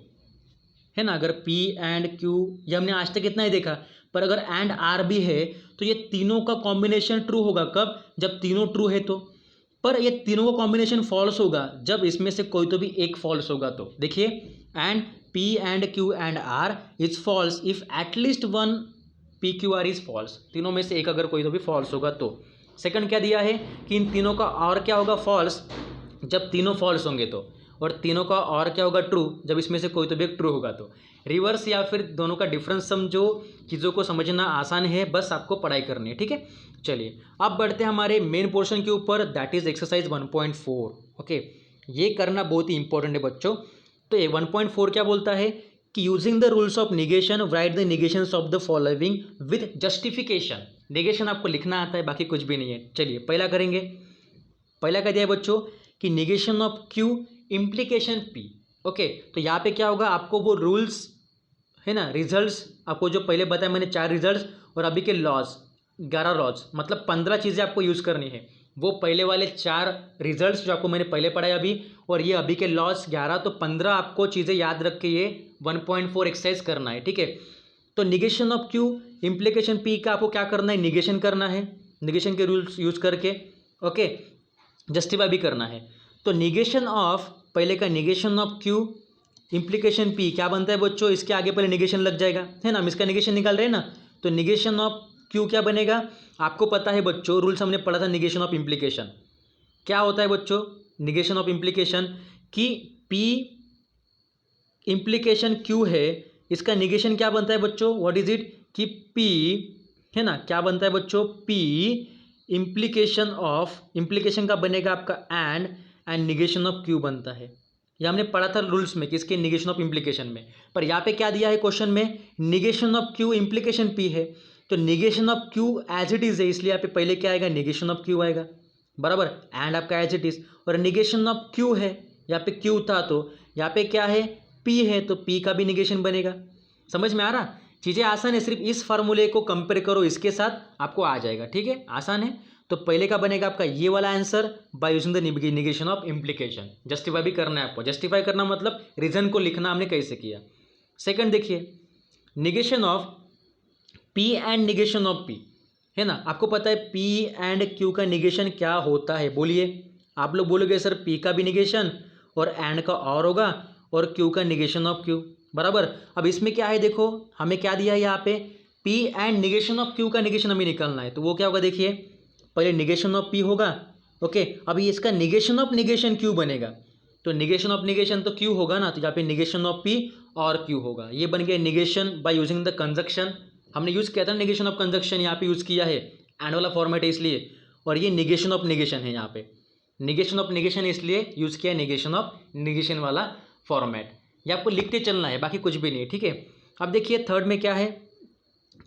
है ना। अगर P एंड Q, ये हमने आज तक इतना ही देखा, पर अगर एंड R भी है तो ये तीनों का कॉम्बिनेशन ट्रू होगा कब, जब तीनों ट्रू है तो। पर ये तीनों का कॉम्बिनेशन फॉल्स होगा जब इसमें से कोई तो भी एक फॉल्स होगा तो। देखिए, and P and Q and R is false if at least one P Q R is false, तीनों में से एक अगर कोई तो भी फॉल्स होगा तो। सेकंड क्या दिया है कि इन तीनों का और क्या होगा, फॉल्स, जब तीनों फॉल्स होंगे तो। और तीनों का और क्या होगा, ट्रू, जब इसमें से कोई तो भी एक ट्रू होगा तो। रिवर्स या फिर दोनों का डिफरेंस समझो, चीज़ों को समझना आसान है, बस आपको पढ़ाई करनी है। ठीक है, चलिए अब बढ़ते हैं हमारे मेन पोर्शन के ऊपर, दैट इज एक्सरसाइज 1.4। ओके, ये करना बहुत ही इंपॉर्टेंट है बच्चों। तो ये 1.4 क्या बोलता है कि using the rules of negation write the negations of the following with justification. Negation आपको लिखना आता है, बाकी कुछ भी नहीं है। चलिए पहला करेंगे। पहला क्या दिया है बच्चों कि negation of Q implication P। Okay, तो यहाँ पे क्या होगा, आपको वो रूल्स है ना, रिजल्ट्स आपको जो पहले बताया मैंने 4 रिजल्ट्स, और अभी के लॉज 11 लॉज, मतलब 15 चीज़ें आपको यूज़ करनी है। वो पहले वाले 4 रिजल्ट्स जो आपको मैंने पहले पढ़ाया अभी, और ये अभी के लॉज 11, तो 15 आपको चीज़ें याद रख के ये 1.4 एक्सरसाइज करना है। ठीक है, तो negation of Q implication P का आपको क्या करना है, निगेशन करना है, निगेशन के रूल्स यूज़ करके। ओके, जस्टिफाई भी करना है। तो निगेशन ऑफ, पहले का negation of Q implication P क्या बनता है बच्चों, इसके आगे पहले निगेशन लग जाएगा, है ना, हम इसका निगेशन निकाल रहे हैं ना। तो निगेशन ऑफ Q क्या बनेगा, आपको पता है बच्चों, रूल्स हमने पढ़ा था निगेशन ऑफ इम्प्लीकेशन। क्या होता है बच्चों निगेशन ऑफ इम्प्लीकेशन, कि P इम्प्लीकेशन Q है, इसका निगेशन क्या बनता है बच्चों, व्हाट इज इट, कि P, है ना, क्या बनता है बच्चों, P इम्प्लीकेशन ऑफ, इम्प्लीकेशन का बनेगा आपका एंड निगेशन ऑफ Q बनता है। ये हमने पढ़ा था रूल्स में, किसके, निगेशन ऑफ इम्प्लीकेशन में। पर यहाँ पे क्या दिया है क्वेश्चन में, negation of Q implication P है, तो negation of Q as it is है, इसलिए यहाँ पे पहले क्या आएगा, निगेशन ऑफ Q आएगा, बराबर, एंड आपका एज इट इज, और निगेशन ऑफ Q है, यहाँ पे Q था तो यहाँ पे क्या है, P है, तो P का भी निगेशन बनेगा। समझ में आ रहा, चीज़ें आसान है, सिर्फ इस फार्मूले को कंपेयर करो इसके साथ, आपको आ जाएगा। ठीक है, आसान है। तो पहले का बनेगा आपका ये वाला answer by using the negation of implication. Justify भी करना है आपको, जस्टिफाई करना मतलब रीजन को लिखना हमने कैसे किया। सेकंड देखिए, negation of P and negation of P, है ना, आपको पता है P एंड Q का निगेशन क्या होता है, बोलिए। आप लोग बोलोगे सर P का भी निगेशन और एंड का और होगा, और Q का निगेशन ऑफ Q, बराबर। अब इसमें क्या है, देखो हमें क्या दिया है यहाँ पे, P and negation of Q का निगेशन हमें निकालना है, तो वो क्या होगा, देखिए पहले निगेशन ऑफ P होगा। ओके, अभी इसका निगेशन ऑफ निगेशन Q बनेगा, तो निगेशन ऑफ निगेशन तो Q होगा ना, तो यहाँ पे निगेशन ऑफ P और Q होगा। ये बन गया negation bye using the conjunction, हमने यूज़ किया था निगेशन ऑफ कंजक्शन, यहाँ पे यूज़ किया है, एंड वाला फॉर्मेट है इसलिए। और ये निगेशन ऑफ निगेशन है, यहाँ पे निगेशन ऑफ निगेशन इसलिए यूज़ किया निगेशन ऑफ निगेशन वाला फॉर्मेट। ये आपको लिखते चलना है, बाकी कुछ भी नहीं है। ठीक है, अब देखिए थर्ड में क्या है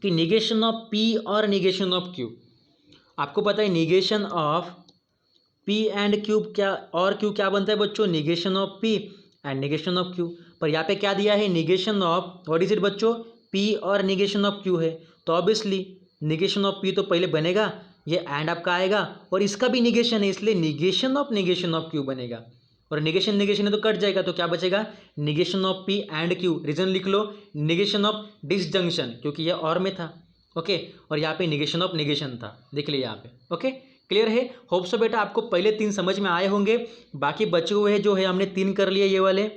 कि निगेशन ऑफ P और निगेशन ऑफ Q। आपको पता है negation of P and Q क्या, और Q क्या बनता है बच्चों, negation of P and negation of Q। पर यहाँ पे क्या दिया है, negation of, what is it बच्चों, P और निगेशन ऑफ Q है, तो ऑब्वियसली निगेशन ऑफ P तो पहले बनेगा, ये एंड आपका आएगा, और इसका भी निगेशन है, इसलिए निगेशन ऑफ Q बनेगा। और निगेशन निगेशन है तो कट जाएगा, तो क्या बचेगा, negation of P and Q। Reason लिख लो, निगेशन ऑफ डिसजंक्शन, क्योंकि ये और में था। ओके, और यहाँ पे निगेशन ऑफ निगेशन था, देख लिया यहाँ पे। ओके, क्लियर है, होप सो बेटा आपको पहले 3 समझ में आए होंगे। बाकी बचे हुए जो है हमने 3 कर लिए ये वाले,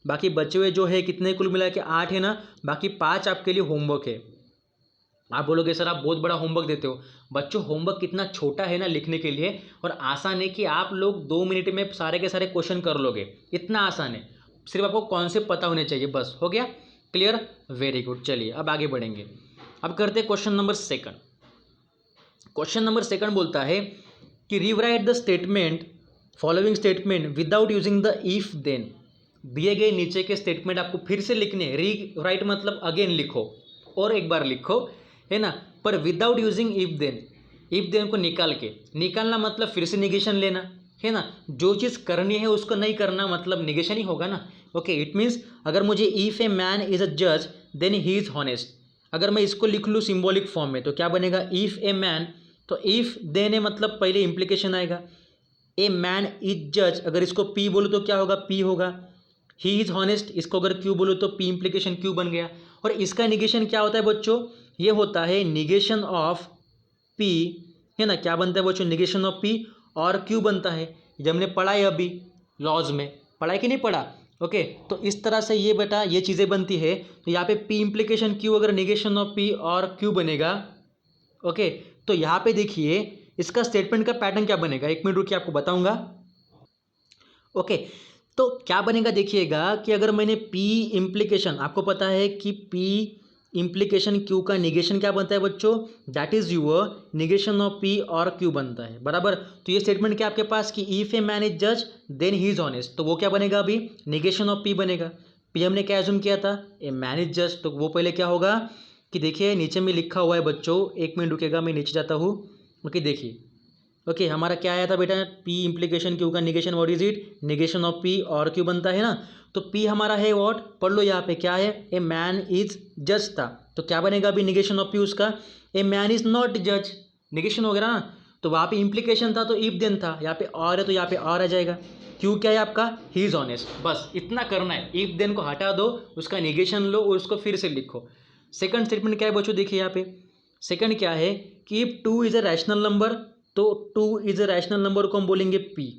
बाकी बचे हुए जो है कितने कुल मिला के 8 है ना, बाकी 5 आपके लिए होमवर्क है। आप बोलोगे सर आप बहुत बड़ा होमवर्क देते हो, बच्चों होमवर्क कितना छोटा है ना लिखने के लिए, और आसान है कि आप लोग 2 मिनट में सारे के सारे क्वेश्चन कर लोगे, इतना आसान है, सिर्फ आपको कॉन्सेप्ट पता होने चाहिए, बस हो गया, क्लियर, वेरी गुड। चलिए अब आगे बढ़ेंगे, अब करते हैं क्वेश्चन नंबर 2। क्वेश्चन नंबर 2 बोलता है कि rewrite the statement, following statement without using the if then. दिए गए नीचे के स्टेटमेंट आपको फिर से लिखने, रीराइट मतलब अगेन लिखो और एक बार लिखो, है ना, पर without using if then. If then को निकालना मतलब फिर से निगेशन लेना, है ना। जो चीज़ करनी है उसको नहीं करना मतलब निगेशन ही होगा ना। ओके, इट मीन्स अगर मुझे if a man is a जज देन ही इज़ हॉनेस्ट, अगर मैं इसको लिख लूँ सिम्बॉलिक फॉर्म में तो क्या बनेगा, इफ़ ए मैन, तो इफ़ देन ए मतलब पहले इम्प्लीकेशन आएगा, ए मैन इज जज, अगर इसको पी बोलो तो क्या होगा, पी होगा। ही इज़ हॉनेस्ट, इसको अगर क्यू बोलो तो पी इम्प्लीकेशन क्यू बन गया। और इसका निगेशन क्या होता है बच्चों, ये होता है निगेशन ऑफ पी, है ना। क्या बनता है बच्चों, निगेशन ऑफ पी और क्यू बनता है। जब हमने पढ़ा है अभी लॉज में, पढ़ा है कि नहीं पढ़ा। ओके, तो इस तरह से ये बेटा ये चीज़ें बनती है। तो यहाँ पे पी इम्प्लीकेशन क्यू अगर निगेशन ऑफ पी और क्यू बनेगा। ओके, तो यहाँ पे देखिए इसका स्टेटमेंट का पैटर्न क्या बनेगा, एक मिनट रुकिए आपको बताऊंगा। ओके, तो क्या बनेगा देखिएगा कि अगर मैंने पी इम्प्लीकेशन, आपको पता है कि पी इम्प्लीकेशन क्यू का निगेशन क्या बनता है बच्चों, that is your negation of P और क्यू बनता है, बराबर। तो ये स्टेटमेंट क्या आपके पास कि इफ ए मैन इज जज देन ही इज ऑनेस्ट, तो वो क्या बनेगा अभी, निगेशन ऑफ पी बनेगा। पी हमने क्या एज्यूम किया था, ए मैन इज जज, तो वो पहले क्या होगा कि देखिए नीचे में लिखा हुआ है बच्चों, एक मिनट रुकेगा मैं नीचे जाता हूँ। ओके देखिए, ओके हमारा क्या आया था बेटा, पी इम्प्लीकेशन क्यू का negation what is it, negation of P और क्यू बनता है ना। तो पी हमारा है व्हाट, पढ़ लो यहाँ पे क्या है, ए मैन इज जज था, तो क्या बनेगा अभी निगेशन ऑफ पी उसका, ए मैन इज नॉट जज, निगेशन हो गया ना। तो वहाँ पे इम्प्लीकेशन था तो इफ देन था, यहाँ पे और है तो यहाँ पे और आ जाएगा। क्यू क्या है आपका, ही इज ऑनेस्ट, बस इतना करना है। इफ देन को हटा दो, उसका निगेशन लो और उसको फिर से लिखो। सेकंड स्टेटमेंट क्या है बच्चों, देखिए यहाँ पे सेकंड क्या है कि if two is a rational number, तो two is a rational number को हम बोलेंगे P.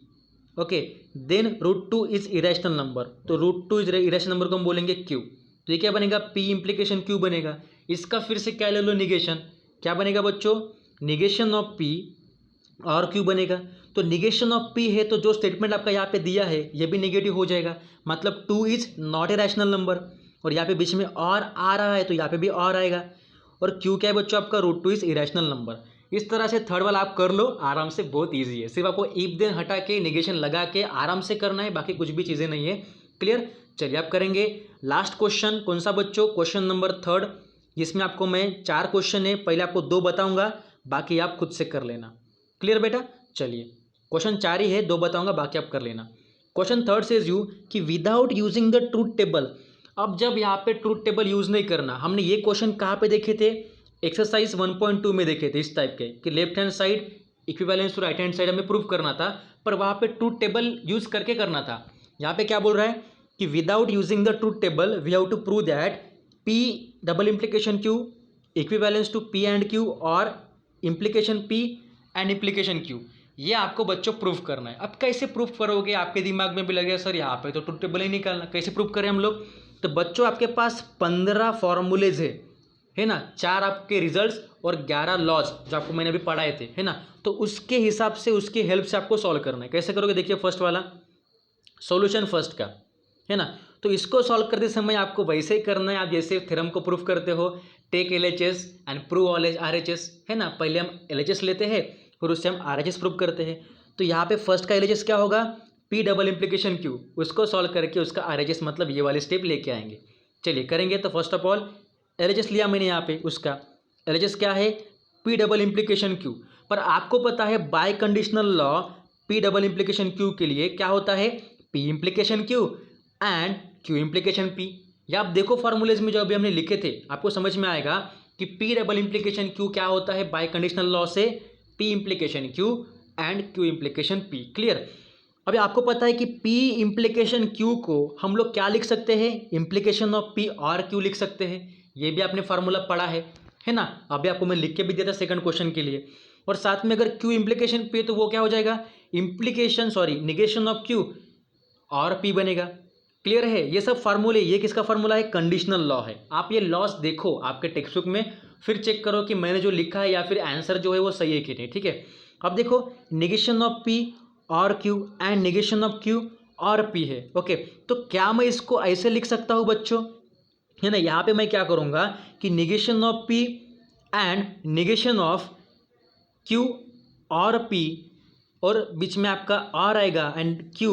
Okay, then root two is irrational number, तो root two is irrational number को हम बोलेंगे क्यू। तो ये क्या बनेगा, पी इम्प्लीकेशन क्यू बनेगा। इसका फिर से क्या ले लो, निगेशन, क्या बनेगा बच्चों, निगेशन ऑफ पी और क्यू बनेगा। तो निगेशन ऑफ पी है तो जो स्टेटमेंट आपका यहाँ पे दिया है ये भी नेगेटिव हो जाएगा, मतलब two is not a rational number, और यहाँ पे बीच में और आ रहा है तो यहाँ पे भी और आएगा। और क्यू क्या है बच्चों आपका, root two is irrational number. इस तरह से थर्ड वाला आप कर लो आराम से, बहुत इजी है, सिर्फ आपको इफ देन हटा के निगेशन लगा के आराम से करना है, बाकी कुछ भी चीज़ें नहीं है। क्लियर, चलिए आप करेंगे लास्ट क्वेश्चन, कौन सा बच्चों, क्वेश्चन नंबर थर्ड, जिसमें आपको मैं 4 क्वेश्चन है, पहले आपको 2 बताऊंगा, बाकी आप खुद से कर लेना। क्लियर बेटा, चलिए क्वेश्चन 4 ही है, 2 बताऊंगा, बाकी आप कर लेना। क्वेश्चन थर्ड सेज यू कि without using the truth table, अब जब यहाँ पे ट्रूथ टेबल यूज़ नहीं करना, हमने ये क्वेश्चन कहाँ पे देखे थे, एक्सरसाइज 1.2 में देखे थे, इस टाइप के कि left hand side equivalence to right hand side हमें प्रूव करना था, पर वहाँ पे ट्रूथ टेबल यूज़ करके करना था। यहाँ पे क्या बोल रहा है कि without using the truth table we have to prove that P double implication Q equivalence to P and Q और implication P and implication Q, ये आपको बच्चों प्रूफ करना है। अब कैसे प्रूफ करोगे, आपके दिमाग में भी लगेगा सर यहाँ पे तो ट्रूथ टेबल ही निकालना, कैसे प्रूफ करें हम लोग। तो बच्चों आपके पास 15 फॉर्मूलेज है ना, 4 आपके रिजल्ट्स और 11 लॉज जो आपको मैंने अभी पढ़ाए थे, है ना। तो उसके हिसाब से उसकी हेल्प से आपको सॉल्व करना है। कैसे करोगे, देखिए फर्स्ट वाला सॉल्यूशन फर्स्ट का, है ना। तो इसको सॉल्व करते समय आपको वैसे ही करना है आप जैसे थ्योरम को प्रूफ करते हो, take LHS and prove all RHS, है ना। पहले हम LHS लेते हैं फिर उससे हम RHS प्रूव करते हैं। तो यहाँ पे फर्स्ट का LHS क्या होगा, पी डबल इम्प्लीकेशन क्यू, उसको सॉल्व करके उसका RHS मतलब ये वाले स्टेप लेके आएंगे। चलिए करेंगे। तो फर्स्ट ऑफ ऑल LHS लिया मैंने यहाँ पे, उसका LHS क्या है, पी डबल इम्प्लीकेशन क्यू। पर आपको पता है bye conditional law P double implication Q के लिए क्या होता है, P implication Q and Q implication P. या आप देखो फॉर्मूलेज में जो अभी हमने लिखे थे, आपको समझ में आएगा कि पी डबल इम्प्लीकेशन क्यू क्या होता है बाय कंडीशनल लॉ से, P implication Q and Q implication P. Clear. अभी आपको पता है कि पी इम्प्लीकेशन क्यू को हम लोग क्या लिख सकते हैं, इम्प्लीकेशन ऑफ पी और क्यू लिख सकते हैं, ये भी आपने फार्मूला पढ़ा है ना। अभी आपको मैं लिख के भी दिया था सेकंड क्वेश्चन के लिए। और साथ में अगर क्यू इम्प्लीकेशन पी तो वो क्या हो जाएगा, निगेशन ऑफ क्यू और पी बनेगा। क्लियर है, ये सब फार्मूले, ये किसका फार्मूला है, कंडीशनल लॉ है। आप ये लॉस देखो आपके टेक्स्ट बुक में, फिर चेक करो कि मैंने जो लिखा है या फिर आंसर जो है वो सही है कि नहीं। ठीक है, अब देखो निगेशन ऑफ पी और Q and negation of Q और पी है। ओके, तो क्या मैं इसको ऐसे लिख सकता हूँ बच्चों, है ना। यहाँ पे मैं क्या करूँगा कि negation of P and negation of Q और पी, और बीच में आपका और आएगा and Q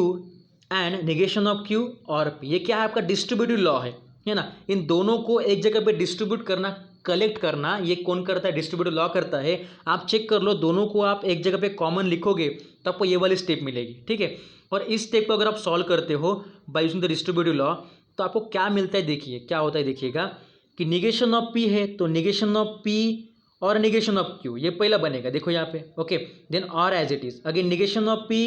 and negation of Q और पी। ये क्या है आपका डिस्ट्रीब्यूटिव लॉ है ना। इन दोनों को एक जगह पे डिस्ट्रीब्यूट करना कलेक्ट करना ये कौन करता है, डिस्ट्रीब्यूटिव लॉ करता है। आप चेक कर लो, दोनों को आप एक जगह पे कॉमन लिखोगे तो आपको ये वाली स्टेप मिलेगी, ठीक है। और इस स्टेप को अगर आप सॉल्व करते हो bye using the distributive law तो आपको क्या मिलता है, देखिए क्या होता है। देखिएगा कि निगेशन ऑफ पी है तो निगेशन ऑफ पी और निगेशन ऑफ क्यू ये पहला बनेगा, देखो यहाँ पे, ओके। देन और as it is again negation of P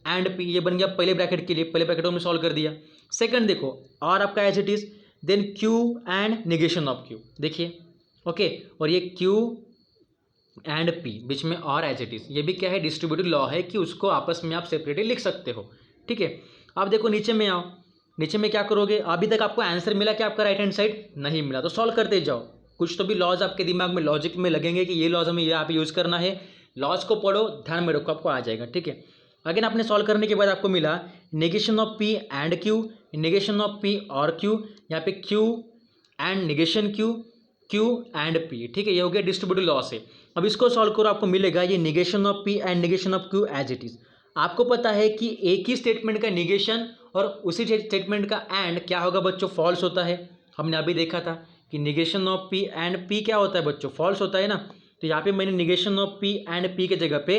and P, ये बन गया पहले ब्रैकेट के लिए, पहले ब्रैकेट में सॉल्व कर दिया। सेकंड देखो और आपका as it is, then Q and negation of Q, देखिए, ओके। और ये क्यू एंड पी बीच में और एज इट इज, ये भी क्या है, डिस्ट्रीब्यूटिव लॉ है कि उसको आपस में आप सेपरेटली लिख सकते हो, ठीक है। अब देखो नीचे में आओ, नीचे में क्या करोगे, अभी तक आपको आंसर मिला कि आपका राइट हैंड साइड नहीं मिला तो सॉल्व करते जाओ। कुछ तो भी लॉज आपके दिमाग में लॉजिक में लगेंगे कि ये लॉज हमें यहाँ पे यूज़ करना है। लॉज को पढ़ो, ध्यान में रखो, आपको आ जाएगा, ठीक है। अगेन आपने सॉल्व करने के बाद आपको मिला negation of P and Q, negation of P और क्यू, यहाँ पे Q and negation Q, Q and P, ठीक है। ये हो गया डिस्ट्रीब्यूटिव लॉ से। अब इसको सॉल्व करो, आपको मिलेगा ये negation of P and negation of Q as it is. आपको पता है कि एक ही स्टेटमेंट का निगेशन और उसी स्टेटमेंट का एंड क्या होगा बच्चों, फॉल्स होता है। हमने अभी देखा था कि negation of P and P क्या होता है बच्चों, फॉल्स होता है ना। तो यहाँ पे मैंने negation of P and P के जगह पे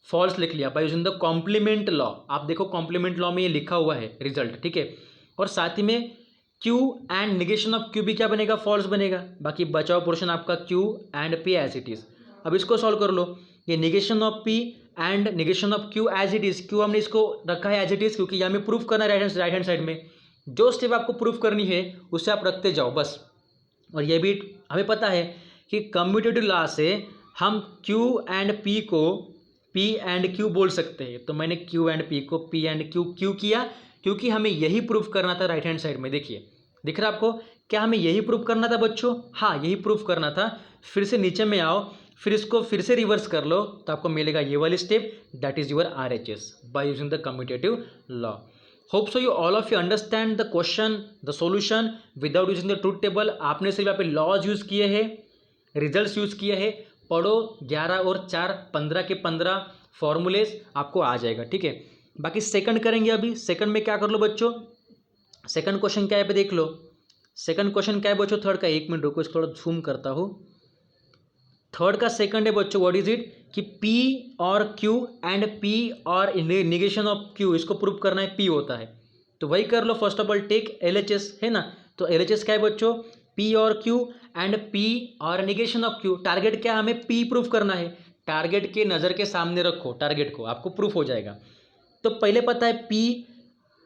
फॉल्स लिख लिया by using the complement law. आप देखो कॉम्प्लीमेंट लॉ में ये लिखा हुआ है रिजल्ट, ठीक है। और साथ ही में Q and negation of Q भी क्या बनेगा, फॉल्स बनेगा। बाकी बचा हुआ पोर्शन आपका Q and P as it is. अब इसको सॉल्व कर लो, ये negation of P and negation of Q as it is. Q हमने इसको रखा है एज इट इज क्योंकि यहाँ में प्रूफ करना है राइट हैंड साइड में। जो स्टेप आपको प्रूफ करनी है उससे आप रखते जाओ बस। और ये भी हमें पता है कि कम्यूटेटिव लॉ से हम क्यू एंड पी को पी एंड क्यू बोल सकते हैं। तो मैंने क्यू एंड पी को पी एंड क्यू क्यों किया, क्योंकि हमें यही प्रूफ करना था राइट हैंड साइड में। देखिए दिख रहा है आपको, क्या हमें यही प्रूफ करना था बच्चों, हाँ यही प्रूफ करना था। फिर से नीचे में आओ, फिर इसको फिर से रिवर्स कर लो तो आपको मिलेगा ये वाली step, that is your RHS bye using the commutative law. Hope so you all of you understand the question, the solution without using the truth table. आपने सिर्फ यहाँ पे लॉज यूज़ किए हैं, रिजल्ट्स यूज़ किए हैं। पढ़ो 11 और 4 15 के 15 फॉर्मूलेज आपको आ जाएगा, ठीक है। बाकी सेकंड करेंगे अभी। सेकंड में क्या कर लो बच्चों, सेकंड क्वेश्चन क्या है पे देख लो। सेकंड क्वेश्चन क्या है बच्चों, थर्ड का, एक मिनट रुको इसको थोड़ा जूम करता हूँ। थर्ड का सेकंड है बच्चों, व्हाट इज इट, कि P और Q एंड P और निगेशन ऑफ Q, इसको प्रूव करना है P होता है। तो वही कर लो, first of all take LHS, है ना। तो LHS क्या है बच्चों, P और Q एंड P और निगेशन ऑफ Q। टारगेट क्या, हमें P प्रूफ करना है। टारगेट के नज़र के सामने रखो टारगेट को, आपको प्रूफ हो जाएगा। तो पहले पता है P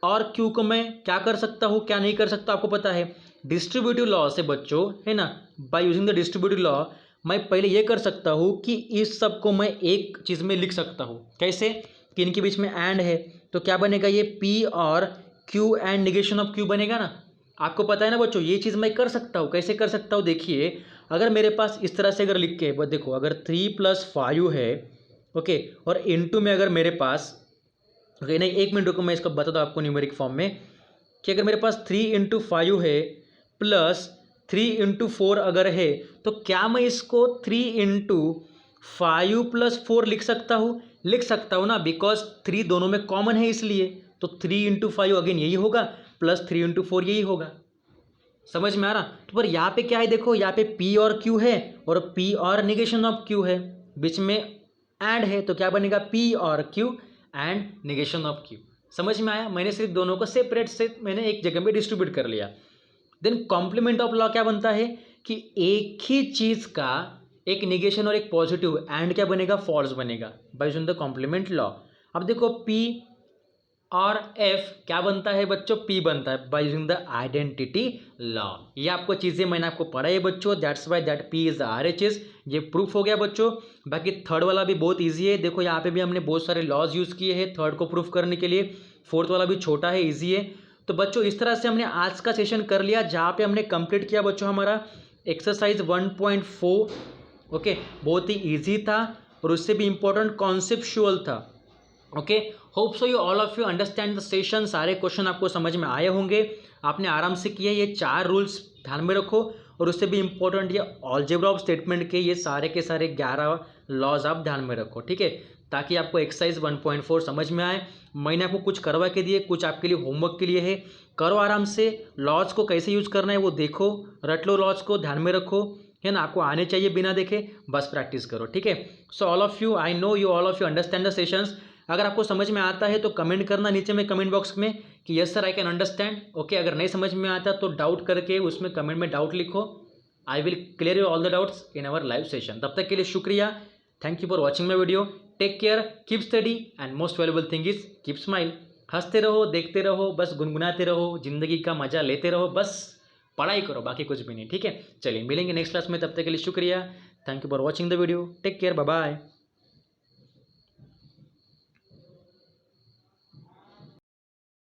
और Q को मैं क्या कर सकता हूँ, क्या नहीं कर सकता, आपको पता है डिस्ट्रीब्यूटिव लॉ से बच्चों, है ना। Bye using the distributive law मैं पहले ये कर सकता हूँ कि इस सब को मैं एक चीज़ में लिख सकता हूँ। कैसे, कि इनके बीच में एंड है तो क्या बनेगा, ये P और Q and negation of Q बनेगा ना। आपको पता है ना बच्चों, ये चीज़ मैं कर सकता हूँ। कैसे कर सकता हूँ, देखिए अगर मेरे पास इस तरह से अगर लिख के बस देखो, अगर 3 + 5 है, ओके, और इनटू में अगर मेरे पास, ओके नहीं एक मिनट रुको, मैं इसको बता दूँ आपको न्यूमेरिक फॉर्म में, कि अगर मेरे पास 3 × 5 है प्लस 3 × 4 अगर है, तो क्या मैं इसको 3 × 5 + 4 लिख सकता हूँ, लिख सकता हूँ ना, बिकॉज 3 दोनों में कॉमन है इसलिए। तो 3 × 5 अगेन यही होगा प्लस 3 × 4 यही होगा। समझ में आ रहा। तो पर यहाँ पे क्या है, देखो यहाँ पे P और Q है और P और निगेशन ऑफ Q है, बीच में एंड है, तो क्या बनेगा P और Q and negation of Q। समझ में आया, मैंने सिर्फ दोनों को सेपरेट से मैंने एक जगह में डिस्ट्रीब्यूट कर लिया। देन कॉम्प्लीमेंट ऑफ लॉ क्या बनता है कि एक ही चीज़ का एक निगेशन और एक पॉजिटिव एंड क्या बनेगा, फॉल्स बनेगा by using the complement law. अब देखो P और F क्या बनता है बच्चों, P बनता है bye using the identity law. ये आपको चीज़ें मैंने आपको पढ़ाई है बच्चों, that's why that P is RHS। ये प्रूफ हो गया बच्चों। बाकी थर्ड वाला भी बहुत ईजी है, देखो यहाँ पे भी हमने बहुत सारे लॉज यूज़ किए हैं थर्ड को प्रूफ करने के लिए। फोर्थ वाला भी छोटा है, ईजी है। तो बच्चों इस तरह से हमने आज का सेशन कर लिया, जहाँ पे हमने कंप्लीट किया बच्चों हमारा एक्सरसाइज 1.4। ओके, बहुत ही ईजी था और उससे भी इम्पोर्टेंट कॉन्सेप्चुअल था। Okay, hope so you all of you understand the session. सारे क्वेश्चन आपको समझ में आए होंगे, आपने आराम से किए। ये 4 रूल्स ध्यान में रखो और उससे भी इम्पोर्टेंट ये अलजेब्रा ऑफ स्टेटमेंट के ये सारे के सारे 11 लॉज आप ध्यान में रखो, ठीक है, ताकि आपको एक्सरसाइज 1.4 समझ में आए। मैंने आपको कुछ करवा के दिए, कुछ आपके लिए होमवर्क के लिए है, करो आराम से। लॉज को कैसे यूज करना है वो देखो, रट लो लॉज को, ध्यान में रखो, है ना। आपको आने चाहिए बिना देखे, बस प्रैक्टिस करो, ठीक है। So all of you, I know you all of you understand the sessions. अगर आपको समझ में आता है तो कमेंट करना नीचे में कमेंट बॉक्स में कि yes sir I can understand, okay. अगर नहीं समझ में आता तो डाउट करके उसमें कमेंट में डाउट लिखो, I will clear you all the doubts in our live session. तब तक के लिए शुक्रिया, thank you for watching my video, take care, keep study and most valuable thing is keep smile. हंसते रहो, देखते रहो, बस गुनगुनाते रहो, जिंदगी का मजा लेते रहो, बस पढ़ाई करो, बाकी कुछ भी नहीं, ठीक है। चलिए मिलेंगे नेक्स्ट क्लास में, तब तक के लिए शुक्रिया, thank you for watching the video, take care, bye bye.